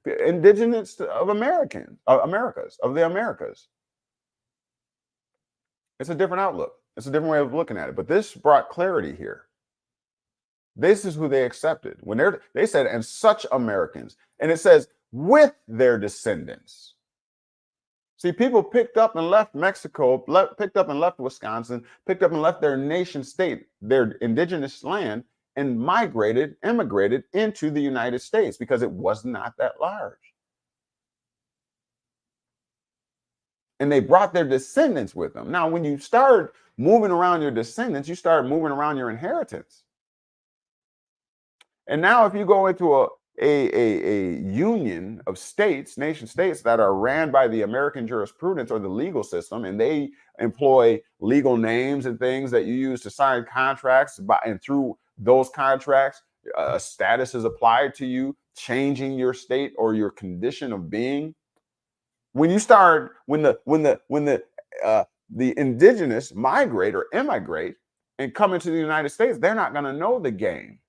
indigenous of Americas, of the Americas. It's a different outlook. It's a different way of looking at it. But this brought clarity here. This is who they accepted. When they said, and such Americans, and it says with their descendants. See, people picked up and left Mexico, picked up and left Wisconsin, picked up and left their nation state, their indigenous land, and immigrated into the United States because it was not that large. And they brought their descendants with them. Now, when you start moving around your descendants, you start moving around your inheritance. And now if you go into a union of states, nation states that are ran by the American jurisprudence or the legal system, and they employ legal names and things that you use to sign contracts, and through those contracts, a status is applied to you, changing your state or your condition of being. When you start, when the indigenous migrate or immigrate and come into the United States, they're not going to know the game,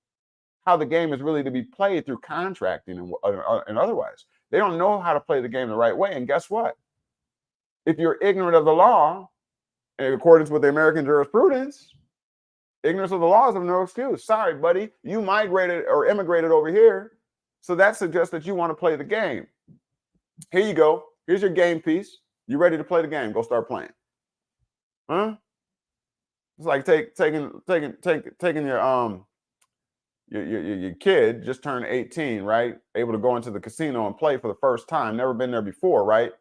how the game is really to be played through contracting and otherwise. They don't know how to play the game the right way. And guess what? If you're ignorant of the law, in accordance with the American jurisprudence, ignorance of the law is of no excuse. Sorry, buddy, you migrated or immigrated over here. So that suggests that you want to play the game. Here you go. Here's your game piece. You ready to play the game? Go start playing. Huh? It's like taking your kid just turned 18, right? Able to go into the casino and play for the first time. Never been there before, right?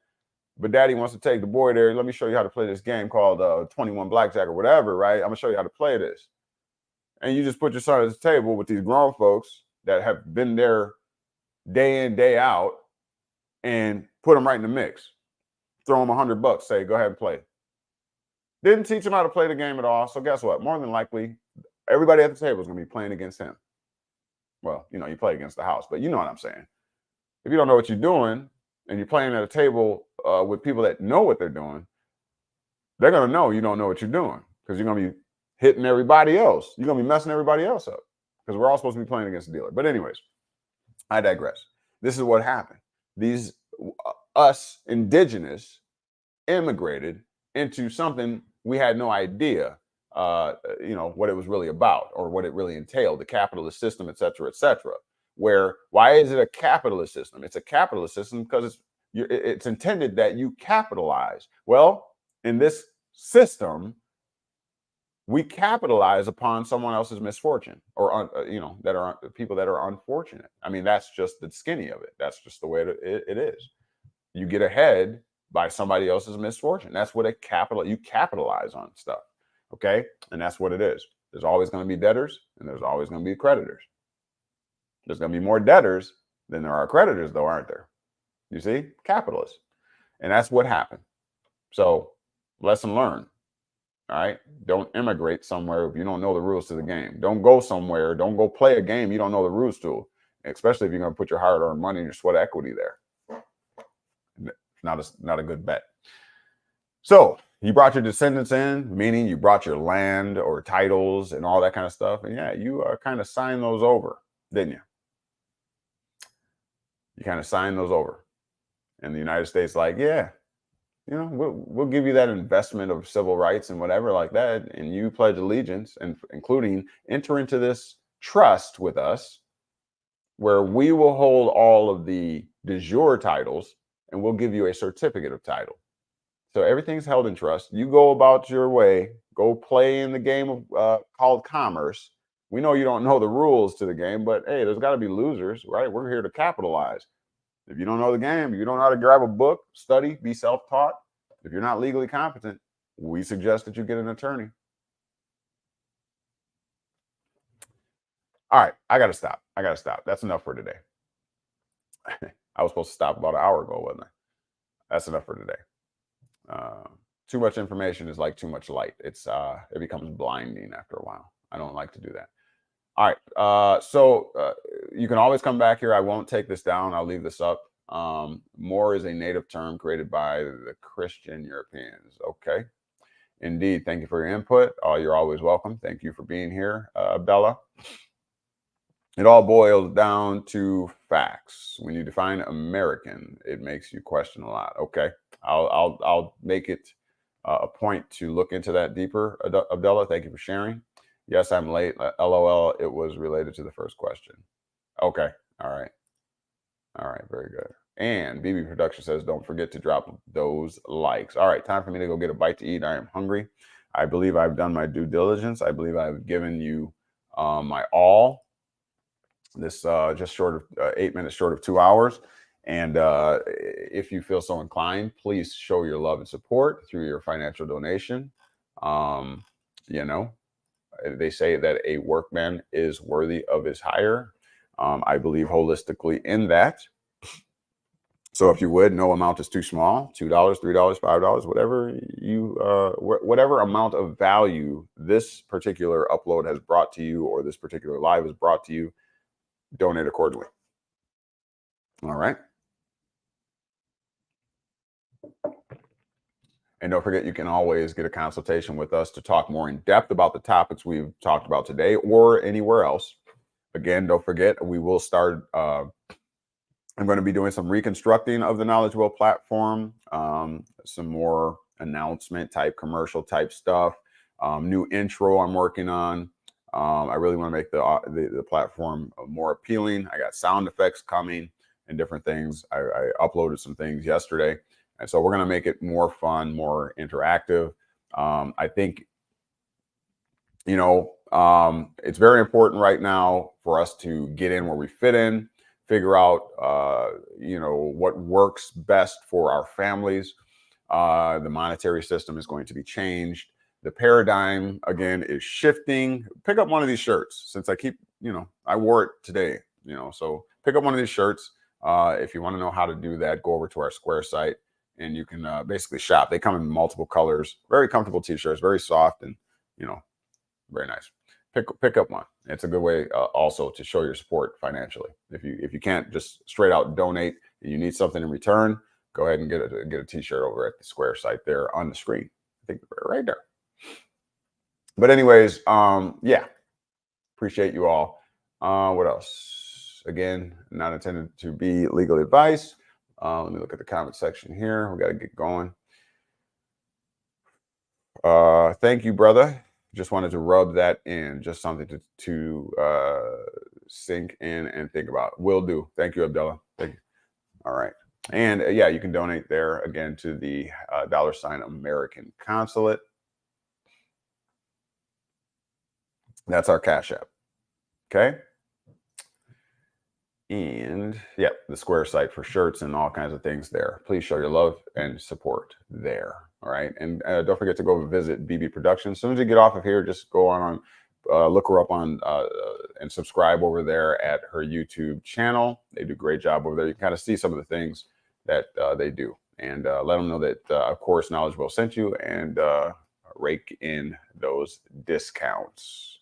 But daddy wants to take the boy there. Let me show you how to play this game called 21 Blackjack or whatever, right? I'm gonna show you how to play this. And you just put your son at the table with these grown folks that have been there day in, day out, and put them right in the mix. Throw them $100, say, go ahead and play. Didn't teach him how to play the game at all. So guess what? More than likely, everybody at the table is going to be playing against him. Well, you know, you play against the house, but you know what I'm saying. If you don't know what you're doing and you're playing at a table with people that know what they're doing, they're going to know you don't know what you're doing because you're going to be hitting everybody else. You're going to be messing everybody else up because we're all supposed to be playing against the dealer. But anyways, I digress. This is what happened. These us indigenous immigrated into something we had no idea, what it was really about or what it really entailed, the capitalist system, et cetera, et cetera. Why is it a capitalist system? It's a capitalist system because it's intended that you capitalize. Well, in this system, we capitalize upon someone else's misfortune or, that are people that are unfortunate. I mean, that's just the skinny of it. That's just the way it is. You get ahead by somebody else's misfortune. That's what you capitalize on stuff. Okay. And that's what it is. There's always going to be debtors and there's always going to be creditors. There's going to be more debtors than there are creditors, though, aren't there? You see, capitalists. And that's what happened. So lesson learned. All right. Don't immigrate somewhere if you don't know the rules to the game. Don't go somewhere. Don't go play a game you don't know the rules to, especially if you're going to put your hard-earned money and your sweat equity there. Not a good bet. So you brought your descendants in, meaning you brought your land or titles and all that kind of stuff. And yeah, you kind of signed those over, didn't you? You kind of signed those over. And the United States, like, yeah, we'll give you that investment of civil rights and whatever like that. And you pledge allegiance, and including enter into this trust with us where we will hold all of the de jure titles and we'll give you a certificate of title. So everything's held in trust. You go about your way, go play in the game of called commerce. We know you don't know the rules to the game, but hey, there's got to be losers, right? We're here to capitalize. If you don't know the game, if you don't know how to grab a book, study, be self-taught, if you're not legally competent, we suggest that you get an attorney. All right, I got to stop. That's enough for today. I was supposed to stop about an hour ago, wasn't I? That's enough for today. Too much information is like too much light. It becomes blinding after a while. I don't like to do that. All right. So you can always come back here. I won't take this down. I'll leave this up. More is a native term created by the Christian Europeans. Okay. Indeed. Thank you for your input. You're always welcome. Thank you for being here, Bella. It all boils down to facts. When you define American, it makes you question a lot. Okay. I'll make it a point to look into that deeper, Abdullah. Thank you for sharing. Yes, I'm late. LOL. It was related to the first question. Okay. All right. Very good. And BB Production says, don't forget to drop those likes. All right, time for me to go get a bite to eat. I am hungry. I believe I've done my due diligence. I believe I've given you my all. This just short of 8 minutes short of 2 hours. And if you feel so inclined, please show your love and support through your financial donation. You know, they say that a workman is worthy of his hire. I believe holistically in that. So if you would, no amount is too small. $2, $3, $5, whatever you, whatever amount of value this particular upload has brought to you, or this particular live has brought to you, donate accordingly. All right. And don't forget, you can always get a consultation with us to talk more in depth about the topics we've talked about today or anywhere else. Again, don't forget, we will start, I'm going to be doing some reconstructing of the KnowledgeWell platform, some more announcement type, commercial type stuff, new intro I'm working on. I really want to make the platform more appealing. I got sound effects coming and different things. I uploaded some things yesterday. And so we're going to make it more fun, more interactive. I think, you know, it's very important right now for us to get in where we fit in, figure out, you know, what works best for our families. The monetary system is going to be changed. The paradigm, again, is shifting. Pick up one of these shirts, since I keep, you know, I wore it today, you know, so pick up one of these shirts. If you want to know how to do that, go over to our Square site and you can basically shop. They come in multiple colors, very comfortable t-shirts, very soft and, you know, very nice. Pick up one. It's a good way also to show your support financially. If you can't just straight out donate and you need something in return, go ahead and get a t-shirt over at the Square site there on the screen. I think right there. But anyways, yeah, appreciate you all. What else? Again, not intended to be legal advice. Let me look at the comment section here. We got to get going. Thank you, brother. Just wanted to rub that in, just something to sink in and think about. Will do. Thank you, Abdullah. Thank you. All right. And yeah, you can donate there again to the $ American Consulate. That's our Cash App. Okay. And yeah, the Square site for shirts and all kinds of things there. Please show your love and support there. All right. And don't forget to go visit BB Productions. As soon as you get off of here, just go on, look her up on and subscribe over there at her YouTube channel. They do a great job over there. You can kind of see some of the things that they do. And let them know that, of course, KnowledgeWell sent you, and rake in those discounts.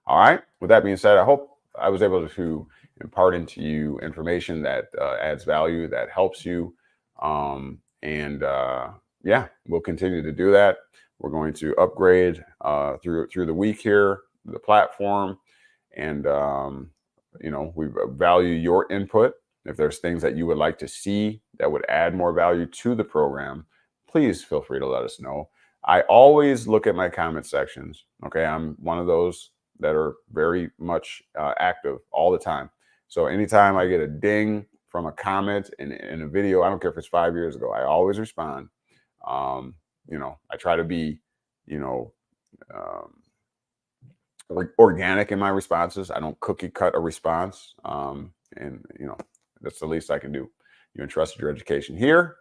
All right. With that being said, I hope I was able to impart into you information that adds value, that helps you. Yeah, we'll continue to do that. We're going to upgrade through the week here, the platform. And, you know, we value your input. If there's things that you would like to see that would add more value to the program, please feel free to let us know. I always look at my comment sections. Okay, I'm one of those that are very much active all the time. So anytime I get a ding from a comment in a video, I don't care if it's 5 years ago, I always respond. You know, I try to be, you know, organic in my responses. I don't cookie cut a response. And, you know, that's the least I can do. You entrusted your education here.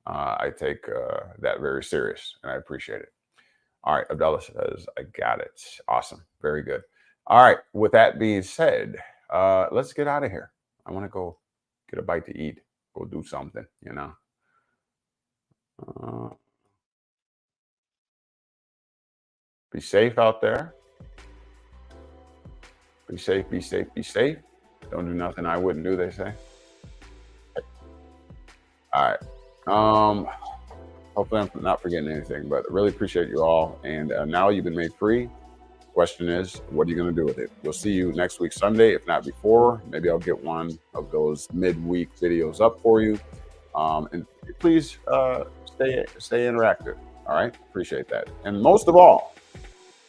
I take that very serious, and I appreciate it. All right, Abdullah says, I got it. Awesome. Very good. All right, with that being said, let's get out of here. I want to go get a bite to eat, go do something, you know. Be safe out there. Be safe, be safe, be safe. Don't do nothing I wouldn't do, they say. All right. Hopefully I'm not forgetting anything, but I really appreciate you all. And now you've been made free. Question is, what are you going to do with it? We'll see you next week, Sunday, if not before. Maybe I'll get one of those midweek videos up for you. And please stay interactive. All right. Appreciate that. And most of all,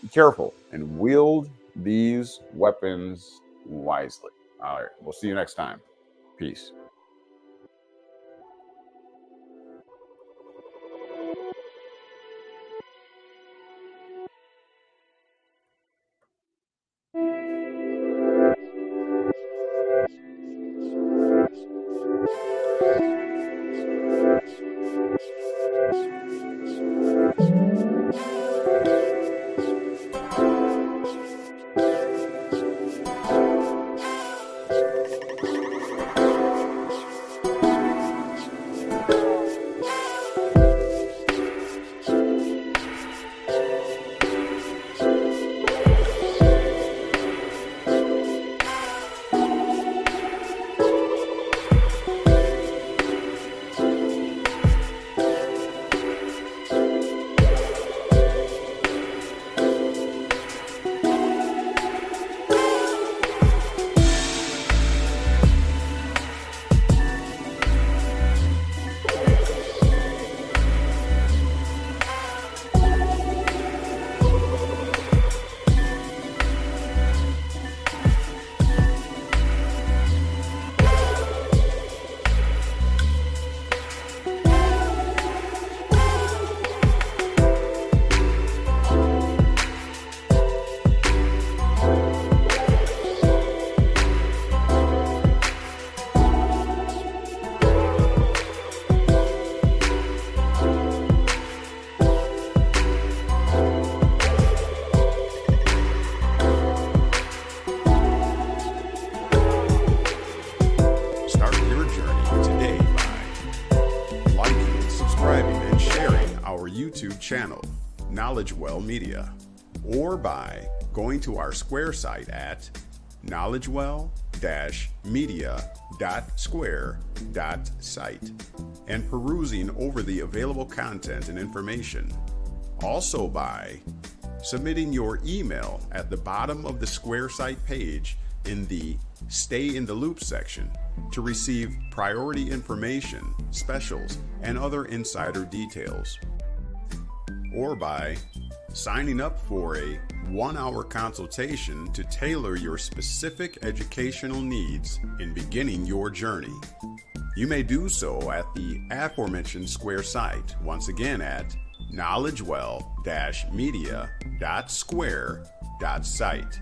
be careful and wield these weapons wisely. All right. We'll see you next time. Peace. YouTube channel, KnowledgeWell Media, or by going to our Square site at knowledgewell-media.square.site and perusing over the available content and information. Also by submitting your email at the bottom of the Square site page in the Stay in the Loop section to receive priority information, specials, and other insider details. Or by signing up for a 1-hour consultation to tailor your specific educational needs in beginning your journey. You may do so at the aforementioned Square site, once again at knowledgewell-media.square.site.